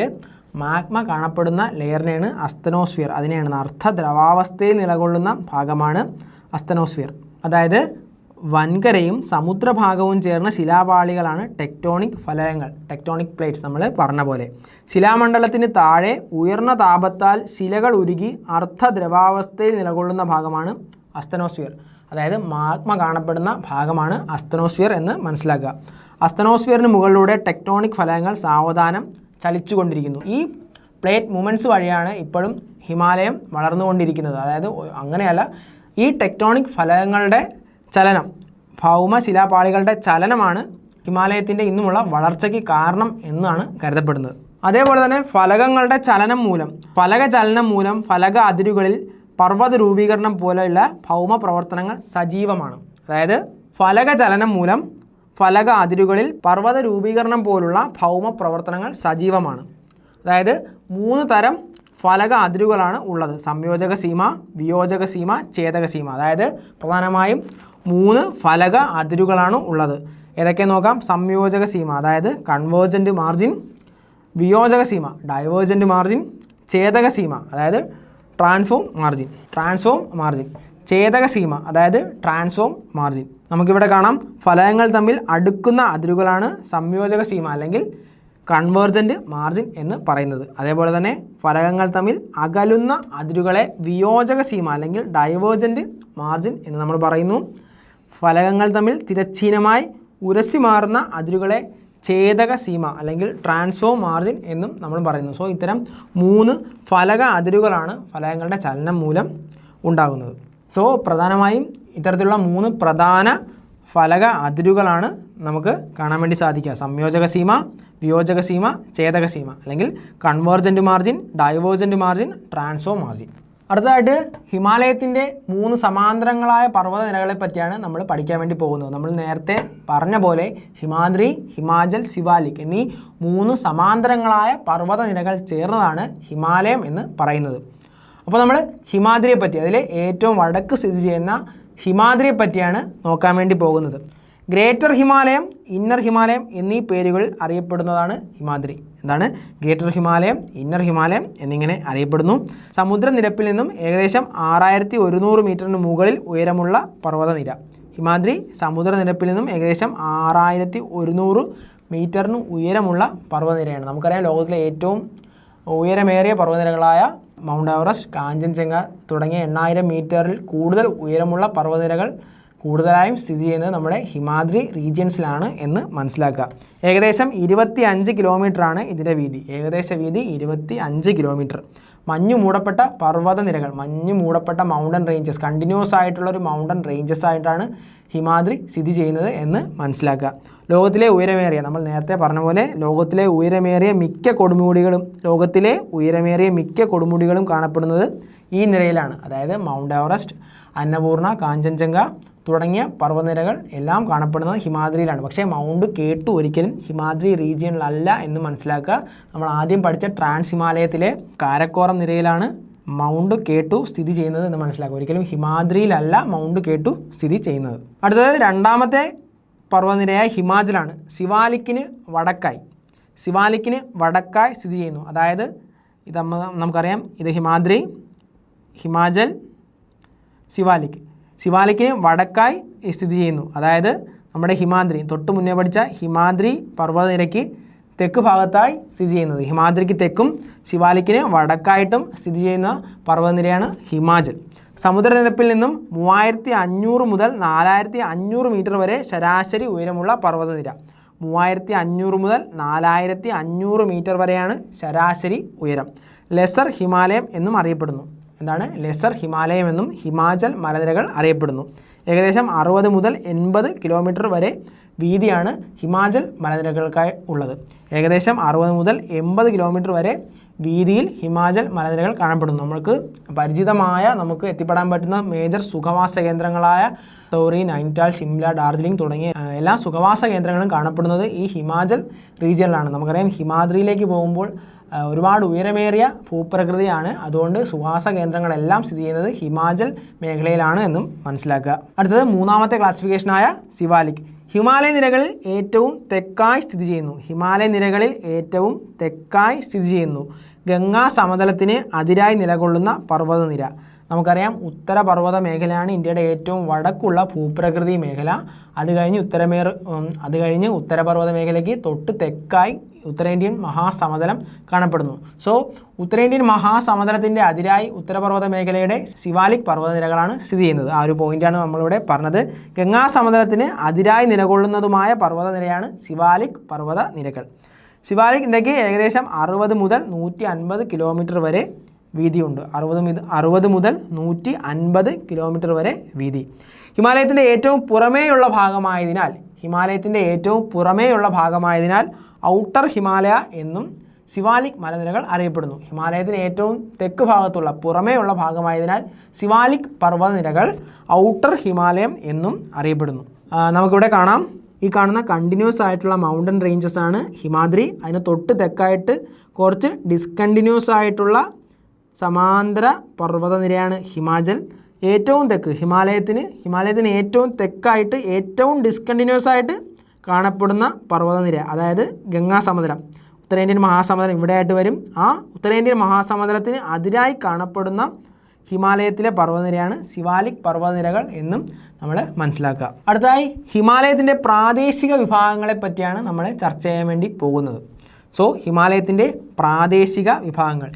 Speaker 1: മാഗ്മ കാണപ്പെടുന്ന ലെയറിനെയാണ് അസ്തനോസ്ഫിയർ. അതിനെയാണ് അർദ്ധദ്രവാവസ്ഥയിൽ നിലകൊള്ളുന്ന ഭാഗമാണ് അസ്തനോസ്ഫിയർ. അതായത് വൻകരയും സമുദ്രഭാഗവും ചേർന്ന ശിലാപാളികളാണ് ടെക്ടോണിക് ഫലകങ്ങൾ, ടെക്ടോണിക് പ്ലേറ്റ്സ്. നമ്മൾ പറഞ്ഞ പോലെ ശിലാമണ്ഡലത്തിന് താഴെ ഉയർന്ന താപത്താൽ ശിലകൾ ഉരുകി അർദ്ധദ്രവാവസ്ഥയിൽ നിലകൊള്ളുന്ന ഭാഗമാണ് അസ്തനോസ്ഫിയർ. അതായത് മാഗ്മ കാണപ്പെടുന്ന ഭാഗമാണ് അസ്തനോസ്ഫിയർ എന്ന് മനസ്സിലാക്കുക. അസ്തനോസ്ഫിയറിന് മുകളിലൂടെ ടെക്ടോണിക് ഫലകങ്ങൾ സാവധാനം ചലിച്ചുകൊണ്ടിരിക്കുന്നു. ഈ പ്ലേറ്റ് മൂവ്മെൻറ്റ്സ് വഴിയാണ് ഇപ്പോഴും ഹിമാലയം വളർന്നുകൊണ്ടിരിക്കുന്നത്. അതായത് അങ്ങനെയല്ല, ഈ ടെക്ടോണിക് ഫലകങ്ങളുടെ ചലനം, ഭൗമശിലാപാളികളുടെ ചലനമാണ് ഹിമാലയത്തിൻ്റെ ഇന്നുമുള്ള വളർച്ചയ്ക്ക് കാരണം എന്നാണ് കരുതപ്പെടുന്നത്. അതേപോലെ തന്നെ ഫലകങ്ങളുടെ ചലനം മൂലം, ഫലക അതിരുകളിൽ പർവ്വത രൂപീകരണം പോലെയുള്ള ഭൗമ പ്രവർത്തനങ്ങൾ സജീവമാണ്. അതായത് ഫലക ചലനം മൂലം ഫലക അതിരുകളിൽ പർവ്വത രൂപീകരണം പോലുള്ള ഭൗമ പ്രവർത്തനങ്ങൾ സജീവമാണ്. അതായത് 3 തരം ഫലക അതിരുകളാണ് ഉള്ളത്: സംയോജക സീമ, വിയോജക സീമ, ഛേദക സീമ. അതായത് പ്രധാനമായും 3 ഫലക അതിരുകളാണ് ഉള്ളത്. ഏതൊക്കെ നോക്കാം. സംയോജക സീമ അതായത് കൺവേർജൻറ്റ് മാർജിൻ, വിയോജക സീമ ഡൈവേർജൻറ്റ് മാർജിൻ, ഛേദക സീമ അതായത് ട്രാൻസ്ഫോം മാർജിൻ, ഛേദക സീമ അതായത് ട്രാൻസ്ഫോം മാർജിൻ. നമുക്കിവിടെ കാണാം, ഫലകങ്ങൾ തമ്മിൽ അടുക്കുന്ന അതിരുകളാണ് സംയോജക സീമ അല്ലെങ്കിൽ കൺവേർജൻറ്റ് മാർജിൻ എന്ന് പറയുന്നത്. അതേപോലെ തന്നെ ഫലകങ്ങൾ തമ്മിൽ അകലുന്ന അതിരുകളെ വിയോജക സീമ അല്ലെങ്കിൽ ഡൈവേർജൻറ്റ് മാർജിൻ എന്ന് നമ്മൾ പറയുന്നു. ഫലകങ്ങൾ തമ്മിൽ തിരശ്ചീനമായി ഉരസി മാറുന്ന അതിരുകളെ ഛേദക സീമ അല്ലെങ്കിൽ ട്രാൻസ്ഫോം മാർജിൻ എന്നും നമ്മൾ പറയുന്നു. സോ ഇത്തരം 3 ഫലക അതിരുകളാണ് ഫലകങ്ങളുടെ ചലനം മൂലം ഉണ്ടാകുന്നത്. സോ പ്രധാനമായും ഇത്തരത്തിലുള്ള 3 പ്രധാന ഫലക അതിരുകളാണ് നമുക്ക് കാണാൻ വേണ്ടി സാധിക്കുക: സംയോജക സീമ, വിയോജക സീമ, ഛേദക സീമ അല്ലെങ്കിൽ convergent margin, divergent margin, transform margin. അടുത്തതായിട്ട് ഹിമാലയത്തിൻ്റെ 3 സമാന്തരങ്ങളായ പർവ്വത നിരകളെ പറ്റിയാണ് നമ്മൾ പഠിക്കാൻ വേണ്ടി പോകുന്നത്. നമ്മൾ നേരത്തെ പറഞ്ഞ പോലെ ഹിമാദ്രി, ഹിമാചൽ, സിവാലിക് എന്നീ 3 സമാന്തരങ്ങളായ പർവ്വത നിരകൾ ചേർന്നതാണ് ഹിമാലയം എന്ന് പറയുന്നത്. അപ്പോൾ നമ്മൾ ഹിമാദ്രിയെ പറ്റി, അതിലെ ഏറ്റവും വടക്ക് സ്ഥിതി ചെയ്യുന്ന ഹിമാദ്രിയെ പറ്റിയാണ് നോക്കാൻ വേണ്ടി പോകുന്നത്. ഗ്രേറ്റർ ഹിമാലയം, ഇന്നർ ഹിമാലയം എന്നീ പേരുകൾ അറിയപ്പെടുന്നതാണ് ഹിമാദ്രി. എന്താണ്? ഗ്രേറ്റർ ഹിമാലയം, ഇന്നർ ഹിമാലയം എന്നിങ്ങനെ അറിയപ്പെടുന്നു. സമുദ്രനിരപ്പിൽ നിന്നും ഏകദേശം 6100 മീറ്ററിന് മുകളിൽ ഉയരമുള്ള പർവ്വതനിര. ഹിമാദ്രി സമുദ്രനിരപ്പിൽ നിന്നും ഏകദേശം 6100 മീറ്ററിന് ഉയരമുള്ള പർവ്വതനിരയാണ്. നമുക്കറിയാം, ലോകത്തിലെ ഏറ്റവും ഉയരമേറിയ പർവ്വതനിരകളായ മൗണ്ട് എവറസ്റ്റ്, കാഞ്ചൻജംഗ തുടങ്ങിയ 8000 മീറ്ററിൽ കൂടുതൽ ഉയരമുള്ള പർവ്വതനിരകൾ കൂടുതലായും സ്ഥിതി ചെയ്യുന്നത് നമ്മുടെ ഹിമാദ്രി റീജിയൻസിലാണ് എന്ന് മനസ്സിലാക്കുക. ഏകദേശം 25 കിലോമീറ്ററാണ് ഇതിൻ്റെ വീതി. ഏകദേശ വീതി 25 കിലോമീറ്റർ. മഞ്ഞു മൂടപ്പെട്ട പർവ്വതനിരകൾ, മഞ്ഞു മൂടപ്പെട്ട മൗണ്ടൻ റേഞ്ചസ്, കണ്ടിന്യൂസ് ആയിട്ടുള്ളൊരു മൗണ്ടൻ റേഞ്ചസ് ആയിട്ടാണ് ഹിമാദ്രി സ്ഥിതി ചെയ്യുന്നത് എന്ന് മനസ്സിലാക്കുക. ലോകത്തിലെ ഉയരമേറിയ, നമ്മൾ നേരത്തെ പറഞ്ഞ പോലെ ലോകത്തിലെ ഉയരമേറിയ മിക്ക കൊടുമുടികളും കാണപ്പെടുന്നത് ഈ നിരയിലാണ്. അതായത് മൗണ്ട് എവറസ്റ്റ്, അന്നപൂർണ, കാഞ്ചൻജംഗ തുടങ്ങിയ പർവ്വതനിരകൾ എല്ലാം കാണപ്പെടുന്നത് ഹിമാദ്രിയിലാണ്. പക്ഷേ മൗണ്ട് കേട്ടു ഒരിക്കലും ഹിമാദ്രി റീജിയനിലല്ല എന്ന് മനസ്സിലാക്കുക. നമ്മൾ ആദ്യം പഠിച്ച ട്രാൻസ് ഹിമാലയത്തിലെ കാരക്കോറം നിരയിലാണ് മൗണ്ട് കേട്ടു സ്ഥിതി ചെയ്യുന്നത് എന്ന് മനസ്സിലാക്കുക. ഒരിക്കലും ഹിമാദ്രിയിലല്ല മൗണ്ട് കേട്ടു സ്ഥിതി ചെയ്യുന്നത്. അടുത്തത് രണ്ടാമത്തെ പർവ്വതനിരയായ ഹിമാചലാണ്. സിവാലിക്കിന് വടക്കായി സ്ഥിതി ചെയ്യുന്നു. അതായത് ഇത് നമുക്കറിയാം, ഇത് ഹിമാദ്രി, ഹിമാചൽ, സിവാലിക്കിന് വടക്കായി സ്ഥിതി ചെയ്യുന്നു. അതായത് നമ്മുടെ ഹിമാദ്രി, തൊട്ട് മുന്നേ പഠിച്ച ഹിമാദ്രി പർവ്വതനിരയ്ക്ക് തെക്ക് ഭാഗത്തായി സ്ഥിതി ചെയ്യുന്നത്. ഹിമാദ്രിക്ക് തെക്കും സിവാലിക്കിന് വടക്കായിട്ടും സ്ഥിതി ചെയ്യുന്ന പർവ്വതനിരയാണ് ഹിമാചൽ. സമുദ്രനിരപ്പിൽ നിന്നും 3500 മുതൽ 4500 മീറ്റർ വരെ ശരാശരി ഉയരമുള്ള പർവ്വതനിര. 3500 മുതൽ 4500 മീറ്റർ വരെയാണ് ശരാശരി ഉയരം. ലെസർ ഹിമാലയം എന്നും അറിയപ്പെടുന്നു. എന്താണ് ലെസർ ഹിമാലയം എന്നും ഹിമാചൽ മലനിരകൾ അറിയപ്പെടുന്നു. ഏകദേശം 60 മുതൽ 80 കിലോമീറ്റർ വരെ വീതിയാണ് ഹിമാചൽ മലനിരകൾക്കായി ഉള്ളത്. ഏകദേശം 60 മുതൽ 80 കിലോമീറ്റർ വരെ വീതിയിൽ ഹിമാചൽ മലനിരകൾ കാണപ്പെടുന്നു. നമുക്ക് പരിചിതമായ നമുക്ക് എത്തിപ്പെടാൻ പറ്റുന്ന മേജർ സുഖവാസ കേന്ദ്രങ്ങളായ സൗറി, നൈനിറ്റാൾ, ഷിംല, ഡാർജിലിംഗ് തുടങ്ങിയ എല്ലാ സുഖവാസ കേന്ദ്രങ്ങളും കാണപ്പെടുന്നത് ഈ ഹിമാചൽ റീജിയനിലാണ്. നമുക്കറിയാം ഹിമാദ്രിയിലേക്ക് പോകുമ്പോൾ ഒരുപാട് ഉയരമേറിയ ഭൂപ്രകൃതിയാണ്. അതുകൊണ്ട് സുഖവാസ കേന്ദ്രങ്ങളെല്ലാം സ്ഥിതി ചെയ്യുന്നത് ഹിമാചൽ മേഖലയിലാണ് എന്നും മനസ്സിലാക്കുക. അടുത്തത് മൂന്നാമത്തെ ക്ലാസിഫിക്കേഷനായ സിവാലിക്. ഹിമാലയ നിരകളിൽ ഏറ്റവും തെക്കായി സ്ഥിതി ചെയ്യുന്നു. ഹിമാലയ നിരകളിൽ ഏറ്റവും തെക്കായി സ്ഥിതി ചെയ്യുന്നു. ഗംഗാ സമതലത്തിന് അതിരായി നിലകൊള്ളുന്ന പർവ്വതനിര. നമുക്കറിയാം ഉത്തര പർവ്വത മേഖലയാണ് ഇന്ത്യയുടെ ഏറ്റവും വടക്കുള്ള ഭൂപ്രകൃതി മേഖല. അത് കഴിഞ്ഞ് ഉത്തരപർവ്വത മേഖലയ്ക്ക് തൊട്ട് തെക്കായി ഉത്തരേന്ത്യൻ മഹാസമതലം കാണപ്പെടുന്നു. സോ ഉത്തരേന്ത്യൻ മഹാസമതലത്തിൻ്റെ അതിരായി ഉത്തരപർവ്വത മേഖലയുടെ സിവാലിക് പർവ്വതനിരകളാണ് സ്ഥിതി ചെയ്യുന്നത്. ആ ഒരു പോയിന്റാണ് നമ്മളിവിടെ പറഞ്ഞത്. ഗംഗാ സമതലത്തിന് അതിരായി നിലകൊള്ളുന്നതുമായ പർവ്വതനിരയാണ് സിവാലിക് പർവ്വതനിരകൾ. സിവാലിക് നിരയ്ക്ക് ഏകദേശം 60 മുതൽ 150 കിലോമീറ്റർ വരെ വീതിയുണ്ട്. 60 മുതൽ 150 കിലോമീറ്റർ വരെ വീതി. ഹിമാലയത്തിൻ്റെ ഏറ്റവും പുറമേയുള്ള ഭാഗമായതിനാൽ ഔട്ടർ ഹിമാലയ എന്നും സിവാലിക് മലനിരകൾ അറിയപ്പെടുന്നു. ഹിമാലയത്തിന് ഏറ്റവും തെക്ക് ഭാഗത്തുള്ള പുറമേയുള്ള ഭാഗമായതിനാൽ സിവാലിക് പർവ്വതനിരകൾ ഔട്ടർ ഹിമാലയം എന്നും അറിയപ്പെടുന്നു. നമുക്കിവിടെ കാണാം, ഈ കാണുന്ന കണ്ടിന്യൂസ് ആയിട്ടുള്ള മൗണ്ടൻ റേഞ്ചസ് ആണ് ഹിമാദ്രി. അതിന് തൊട്ട് തെക്കായിട്ട് കുറച്ച് ഡിസ്കണ്ടിന്യൂസ് ആയിട്ടുള്ള സമാന്തര പർവ്വതനിരയാണ് ഹിമാചൽ. ഏറ്റവും തെക്ക് ഹിമാലയത്തിന് ഏറ്റവും തെക്കായിട്ട് ഏറ്റവും ഡിസ്കണ്ടിന്യൂസ് ആയിട്ട് കാണപ്പെടുന്ന പർവ്വതനിര, അതായത് ഗംഗാ സമതലം, ഉത്തരേന്ത്യൻ മഹാസമതലം ഇവിടെ ആയിട്ട് വരും. ആ ഉത്തരേന്ത്യൻ മഹാസമതലത്തിന് അതിരായി കാണപ്പെടുന്ന ഹിമാലയത്തിലെ പർവ്വതനിരയാണ് സിവാലിക് പർവ്വതനിരകൾ എന്നും നമ്മൾ മനസ്സിലാക്കുക. അടുത്തതായി ഹിമാലയത്തിൻ്റെ പ്രാദേശിക വിഭാഗങ്ങളെ പറ്റിയാണ് നമ്മൾ ചർച്ച ചെയ്യാൻ വേണ്ടി പോകുന്നത്. സോ ഹിമാലയത്തിൻ്റെ പ്രാദേശിക വിഭാഗങ്ങൾ.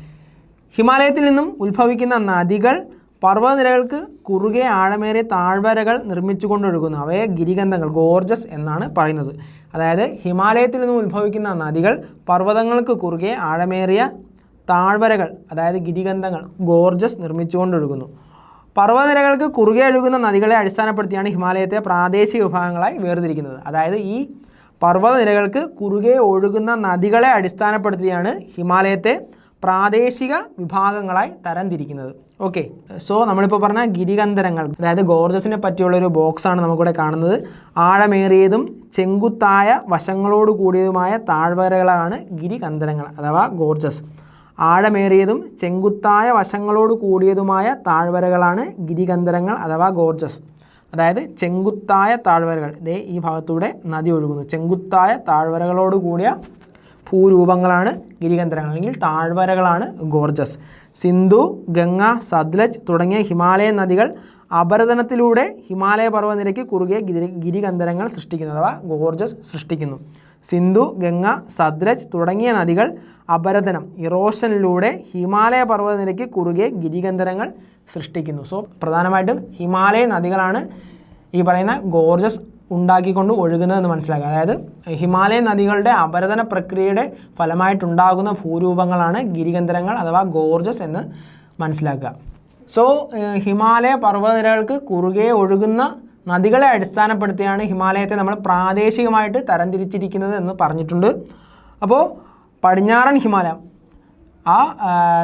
Speaker 1: ഹിമാലയത്തിൽ നിന്നും ഉത്ഭവിക്കുന്ന നദികൾ പർവ്വതനിരകൾക്ക് കുറുകെ ആഴമേറിയ താഴ്വരകൾ നിർമ്മിച്ചുകൊണ്ടൊഴുകുന്നു. അവയെ ഗിരികന്ധങ്ങൾ, ഗോർജസ് എന്നാണ് പറയുന്നത്. അതായത് ഹിമാലയത്തിൽ നിന്നും ഉത്ഭവിക്കുന്ന നദികൾ പർവ്വതങ്ങൾക്ക് കുറുകെ ആഴമേറിയ താഴ്വരകൾ, അതായത് ഗിരികന്ധങ്ങൾ, ഗോർജസ് നിർമ്മിച്ചുകൊണ്ടൊഴുകുന്നു. പർവ്വതനിരകൾക്ക് കുറുകെ ഒഴുകുന്ന നദികളെ അടിസ്ഥാനപ്പെടുത്തിയാണ് ഹിമാലയത്തെ പ്രാദേശിക വിഭാഗങ്ങളായി വേർതിരിക്കുന്നത്. അതായത് ഈ പർവ്വതനിരകൾക്ക് കുറുകെ ഒഴുകുന്ന നദികളെ അടിസ്ഥാനപ്പെടുത്തിയാണ് ഹിമാലയത്തെ പ്രാദേശിക വിഭാഗങ്ങളായി തരംതിരിക്കുന്നത്. ഓക്കെ, സോ നമ്മളിപ്പോൾ പറഞ്ഞ ഗിരികന്ധരങ്ങൾ, അതായത് ഗോർജസിനെ പറ്റിയുള്ളൊരു ബോക്സാണ് നമുക്കിവിടെ കാണുന്നത്. ആഴമേറിയതും ചെങ്കുത്തായ വശങ്ങളോട് കൂടിയതുമായ താഴ്വരകളാണ് ഗിരികന്ധരങ്ങൾ അഥവാ ഗോർജസ്. ആഴമേറിയതും ചെങ്കുത്തായ വശങ്ങളോട് കൂടിയതുമായ താഴ്വരകളാണ് ഗിരികന്ധരങ്ങൾ അഥവാ ഗോർജസ്. അതായത് ചെങ്കുത്തായ താഴ്വരകൾ, ഇതേ ഈ ഭാഗത്തൂടെ നദി ഒഴുകുന്നു. ചെങ്കുത്തായ താഴ്വരകളോട് കൂടിയ ഭൂരൂപങ്ങളാണ് ഗിരികന്ധരങ്ങൾ അല്ലെങ്കിൽ താഴ്വരകളാണ് ഗോർജസ്. സിന്ധു, ഗംഗ, സത്ലജ് തുടങ്ങിയ ഹിമാലയൻ നദികൾ അപരദനത്തിലൂടെ ഹിമാലയ പർവ്വതനിരയ്ക്ക് കുറുകെ ഗിരികന്ധരങ്ങൾ സൃഷ്ടിക്കുന്നു അഥവാ ഗോർജസ് സൃഷ്ടിക്കുന്നു. സിന്ധു, ഗംഗ, സത്ലജ് തുടങ്ങിയ നദികൾ അപരദനം, ഇറോഷനിലൂടെ ഹിമാലയ പർവ്വതനിരയ്ക്ക് കുറുകെ ഗിരികന്ധരങ്ങൾ സൃഷ്ടിക്കുന്നു. സോ പ്രധാനമായിട്ടും ഹിമാലയൻ നദികളാണ് ഈ പറയുന്ന ഗോർജസ് ഉണ്ടാക്കിക്കൊണ്ട് ഒഴുകുന്നതെന്ന് മനസ്സിലാക്കുക. അതായത് ഹിമാലയൻ നദികളുടെ അപരദന പ്രക്രിയയുടെ ഫലമായിട്ടുണ്ടാകുന്ന ഭൂരൂപങ്ങളാണ് ഗിരികന്ധരങ്ങൾ അഥവാ ഗോർജസ് എന്ന് മനസ്സിലാക്കുക. സോ ഹിമാലയ പർവ്വതനിരകൾക്ക് കുറുകെ ഒഴുകുന്ന നദികളെ അടിസ്ഥാനപ്പെടുത്തിയാണ് ഹിമാലയത്തെ നമ്മൾ പ്രാദേശികമായിട്ട് തരംതിരിച്ചിരിക്കുന്നത് എന്ന് പറഞ്ഞിട്ടുണ്ട്. അപ്പോൾ പടിഞ്ഞാറൻ ഹിമാലയം, ആ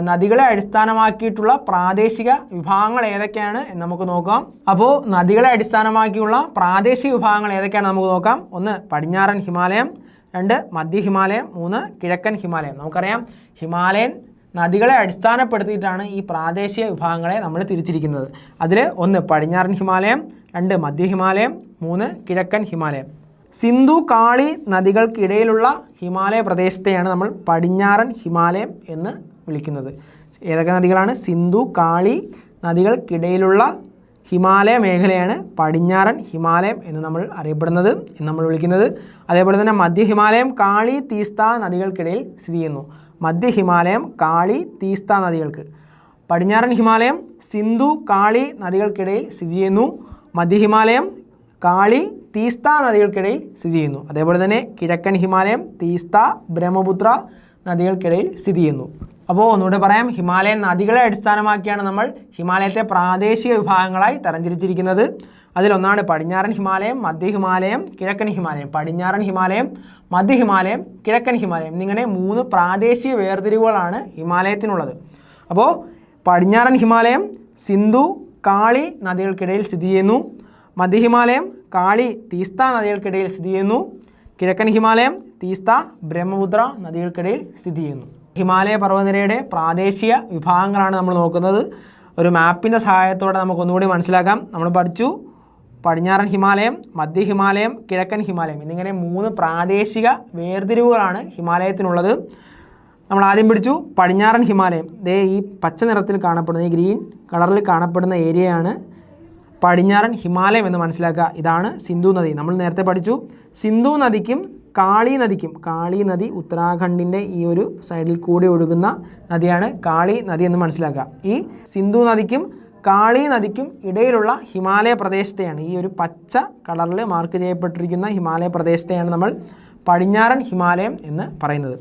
Speaker 1: നദികളെ അടിസ്ഥാനമാക്കിയിട്ടുള്ള പ്രാദേശിക വിഭാഗങ്ങൾ ഏതൊക്കെയാണ് എന്ന് നമുക്ക് നോക്കാം. അപ്പോൾ നദികളെ അടിസ്ഥാനമാക്കിയുള്ള പ്രാദേശിക വിഭാഗങ്ങൾ ഏതൊക്കെയാണ് നമുക്ക് നോക്കാം. 1 പടിഞ്ഞാറൻ ഹിമാലയം, 2 മധ്യ ഹിമാലയം, 3 കിഴക്കൻ ഹിമാലയം. നമുക്കറിയാം ഹിമാലയൻ നദികളെ അടിസ്ഥാനപ്പെടുത്തിയിട്ടാണ് ഈ പ്രാദേശിക വിഭാഗങ്ങളെ നമ്മൾ തിരിച്ചിരിക്കുന്നത്. അതിൽ 1 പടിഞ്ഞാറൻ ഹിമാലയം, 2 മധ്യ ഹിമാലയം, 3 കിഴക്കൻ ഹിമാലയം. സിന്ധു, കാളി നദികൾക്കിടയിലുള്ള ഹിമാലയ പ്രദേശത്തെയാണ് നമ്മൾ പടിഞ്ഞാറൻ ഹിമാലയം എന്ന് വിളിക്കുന്നത്. ഏതൊക്കെ നദികളാണ്? സിന്ധു, കാളി നദികൾക്കിടയിലുള്ള ഹിമാലയ മേഖലയാണ് പടിഞ്ഞാറൻ ഹിമാലയം എന്ന് നമ്മൾ അറിയപ്പെടുന്നത്, എന്ന് നമ്മൾ വിളിക്കുന്നത്. അതേപോലെ തന്നെ മധ്യ ഹിമാലയം കാളി തീസ്ത നദികൾക്കിടയിൽ സ്ഥിതി ചെയ്യുന്നു. മധ്യ ഹിമാലയം കാളി തീസ്ത നദികൾക്ക്. പടിഞ്ഞാറൻ ഹിമാലയം സിന്ധു കാളി നദികൾക്കിടയിൽ സ്ഥിതി ചെയ്യുന്നു. മധ്യ ഹിമാലയം കാളി തീസ്ത നദികൾക്കിടയിൽ സ്ഥിതി ചെയ്യുന്നു. അതേപോലെ തന്നെ കിഴക്കൻ ഹിമാലയം തീസ്ത ബ്രഹ്മപുത്ര നദികൾക്കിടയിൽ സ്ഥിതി ചെയ്യുന്നു. അപ്പോൾ ഒന്നുകൂടെ പറയാം, ഹിമാലയൻ നദികളെ അടിസ്ഥാനമാക്കിയാണ് നമ്മൾ ഹിമാലയത്തെ പ്രാദേശിക വിഭാഗങ്ങളായി തരംതിരിച്ചിരിക്കുന്നത്. അതിലൊന്നാണ് പടിഞ്ഞാറൻ ഹിമാലയം, മധ്യ ഹിമാലയം, കിഴക്കൻ ഹിമാലയം. പടിഞ്ഞാറൻ ഹിമാലയം, മധ്യ ഹിമാലയം, കിഴക്കൻ ഹിമാലയം എന്നിങ്ങനെ 3 പ്രാദേശിക വേർതിരിവുകളാണ് ഹിമാലയത്തിനുള്ളത്. അപ്പോൾ പടിഞ്ഞാറൻ ഹിമാലയം സിന്ധു കാളി നദികൾക്കിടയിൽ സ്ഥിതി ചെയ്യുന്നു. മധ്യ ഹിമാലയം കാളി തീസ്ത നദികൾക്കിടയിൽ സ്ഥിതി ചെയ്യുന്നു. കിഴക്കൻ ഹിമാലയം തീസ്ത ബ്രഹ്മപുത്ര നദികൾക്കിടയിൽ സ്ഥിതി ചെയ്യുന്നു. ഹിമാലയ പർവ്വതനിരയുടെ പ്രാദേശിക വിഭാഗങ്ങളാണ് നമ്മൾ നോക്കുന്നത്. ഒരു മാപ്പിൻ്റെ സഹായത്തോടെ നമുക്ക് ഒന്നുകൂടി മനസ്സിലാക്കാം. നമ്മൾ പഠിച്ചു പടിഞ്ഞാറൻ ഹിമാലയം, മധ്യ ഹിമാലയം, കിഴക്കൻ ഹിമാലയം എന്നിങ്ങനെ 3 പ്രാദേശിക വേർതിരിവുകളാണ് ഹിമാലയത്തിനുള്ളത്. നമ്മൾ ആദ്യം പിടിച്ചു പടിഞ്ഞാറൻ ഹിമാലയം. ദേ ഈ പച്ച നിറത്തിൽ കാണപ്പെടുന്ന, ഈ ഗ്രീൻ കളറിൽ കാണപ്പെടുന്ന ഏരിയയാണ് പടിഞ്ഞാറൻ ഹിമാലയം എന്ന് മനസ്സിലാക്കുക. ഇതാണ് സിന്ധു നദി. നമ്മൾ നേരത്തെ പഠിച്ചു സിന്ധു നദിക്കും കാളി നദിക്കും, കാളി നദി ഉത്തരാഖണ്ഡിൻ്റെ ഈ ഒരു സൈഡിൽ കൂടി ഒഴുകുന്ന നദിയാണ് കാളി നദി എന്ന് മനസ്സിലാക്കുക. ഈ സിന്ധു നദിക്കും കാളി നദിക്കും ഇടയിലുള്ള ഹിമാലയ പ്രദേശത്തെയാണ്, ഈ ഒരു പച്ച കളറിൽ മാർക്ക് ചെയ്യപ്പെട്ടിരിക്കുന്ന ഹിമാലയ പ്രദേശത്തെയാണ് നമ്മൾ പടിഞ്ഞാറൻ ഹിമാലയം എന്ന് പറയുന്നത്.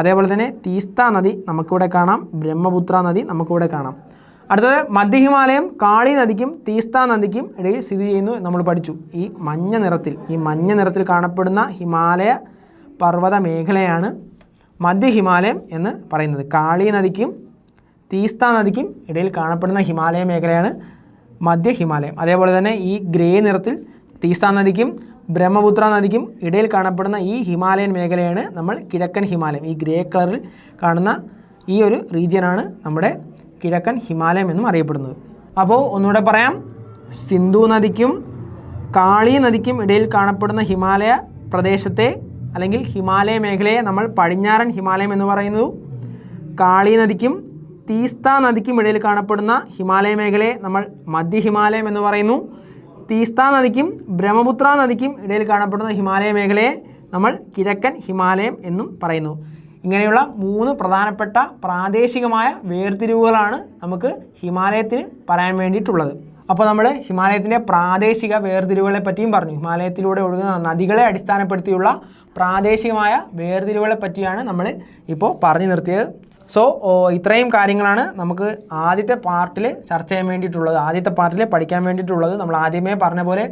Speaker 1: അതേപോലെ തന്നെ തീസ്ത നദി നമുക്കിവിടെ കാണാം, ബ്രഹ്മപുത്ര നദി നമുക്കിവിടെ കാണാം. അടുത്തത് മധ്യ ഹിമാലയം കാളി നദിക്കും തീസ്ത നദിക്കും ഇടയിൽ സ്ഥിതി ചെയ്യുന്നു നമ്മൾ പഠിച്ചു. ഈ മഞ്ഞ നിറത്തിൽ കാണപ്പെടുന്ന ഹിമാലയ പർവ്വത മേഖലയാണ് മധ്യ ഹിമാലയം എന്ന് പറയുന്നത്. കാളി നദിക്കും തീസ്ത നദിക്കും ഇടയിൽ കാണപ്പെടുന്ന ഹിമാലയ മേഖലയാണ് മധ്യ ഹിമാലയം. അതേപോലെ തന്നെ ഈ ഗ്രേ നിറത്തിൽ തീസ്ത നദിക്കും ബ്രഹ്മപുത്ര നദിക്കും ഇടയിൽ കാണപ്പെടുന്ന ഈ ഹിമാലയൻ മേഖലയാണ് നമ്മൾ കിഴക്കൻ ഹിമാലയം. ഈ ഗ്രേ കളറിൽ കാണുന്ന ഈ ഒരു റീജിയനാണ് നമ്മുടെ കിഴക്കൻ ഹിമാലയം എന്നും അറിയപ്പെടുന്നത്. അപ്പോൾ ഒന്നുകൂടെ പറയാം, സിന്ധു നദിക്കും കാളി നദിക്കും ഇടയിൽ കാണപ്പെടുന്ന ഹിമാലയ പ്രദേശത്തെ അല്ലെങ്കിൽ ഹിമാലയ മേഖലയെ നമ്മൾ പടിഞ്ഞാറൻ ഹിമാലയം എന്ന് പറയുന്നു. കാളി നദിക്കും തീസ്ത നദിക്കും ഇടയിൽ കാണപ്പെടുന്ന ഹിമാലയ മേഖലയെ നമ്മൾ മധ്യ ഹിമാലയം എന്ന് പറയുന്നു. തീസ്ത നദിക്കും ബ്രഹ്മപുത്ര നദിക്കും ഇടയിൽ കാണപ്പെടുന്ന ഹിമാലയ മേഖലയെ നമ്മൾ കിഴക്കൻ ഹിമാലയം എന്നും പറയുന്നു. ഇങ്ങനെയുള്ള 3 പ്രധാനപ്പെട്ട പ്രാദേശികമായ വേർതിരിവുകളാണ് നമുക്ക് ഹിമാലയത്തിന് പറയാൻ വേണ്ടിയിട്ടുള്ളത്. അപ്പോൾ നമ്മൾ ഹിമാലയത്തിൻ്റെ പ്രാദേശിക വേർതിരിവുകളെ പറ്റിയും പറഞ്ഞു. ഹിമാലയത്തിലൂടെ ഒഴുകുന്ന നദികളെ അടിസ്ഥാനപ്പെടുത്തിയുള്ള പ്രാദേശികമായ വേർതിരിവുകളെ പറ്റിയാണ് നമ്മൾ ഇപ്പോൾ പറഞ്ഞു നിർത്തിയത്. സോ ഇത്രയും കാര്യങ്ങളാണ് നമുക്ക് ആദ്യത്തെ പാർട്ടിൽ ചർച്ച ചെയ്യാൻ വേണ്ടിയിട്ടുള്ളത്, ആദ്യത്തെ പാർട്ടിൽ പഠിക്കാൻ വേണ്ടിയിട്ടുള്ളത്. നമ്മൾ ആദ്യമേ പറഞ്ഞ പോലെ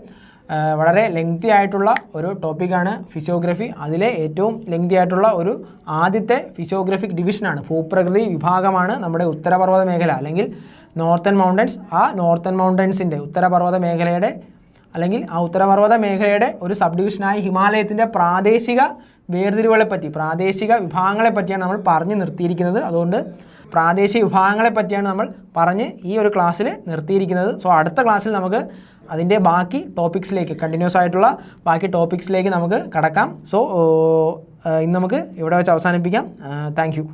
Speaker 1: വളരെ ലെങ്തി ആയിട്ടുള്ള ഒരു ടോപ്പിക്കാണ് ഫിസിയോഗ്രഫി. അതിലെ ഏറ്റവും ലെങ്തി ആയിട്ടുള്ള ഒരു ആദ്യത്തെ ഫിസിയോഗ്രഫിക് ഡിവിഷനാണ്, ഭൂപ്രകൃതി വിഭാഗമാണ് നമ്മുടെ ഉത്തരപർവ്വത മേഖല അല്ലെങ്കിൽ നോർത്തേൺ മൗണ്ടൻസ്. ആ നോർത്തേൺ മൗണ്ടൻസിൻ്റെ ഉത്തരപർവ്വത മേഖലയുടെ അല്ലെങ്കിൽ ആ ഉത്തരപർവ്വത മേഖലയുടെ ഒരു സബ് ഡിവിഷനായ ഹിമാലയത്തിൻ്റെ പ്രാദേശിക വേർതിരിവുകളെ പറ്റി, പ്രാദേശിക വിഭാഗങ്ങളെ പറ്റിയാണ് നമ്മൾ പറഞ്ഞു നിർത്തിയിരിക്കുന്നത്. അതുകൊണ്ട് പ്രാദേശിക വിഭാഗങ്ങളെ പറ്റിയാണ് നമ്മൾ പറഞ്ഞ് ഈ ഒരു ക്ലാസ്സിൽ നിർത്തിയിരിക്കുന്നത്. സോ അടുത്ത ക്ലാസ്സിൽ നമുക്ക് അതിൻ്റെ ബാക്കി ടോപ്പിക്സിലേക്ക്, കണ്ടിന്യൂസ് ആയിട്ടുള്ള ബാക്കി ടോപ്പിക്സിലേക്ക് നമുക്ക് കടക്കാം. സോ ഇന്ന് നമുക്ക് ഇവിടെ വെച്ച് അവസാനിപ്പിക്കാം. Thank you.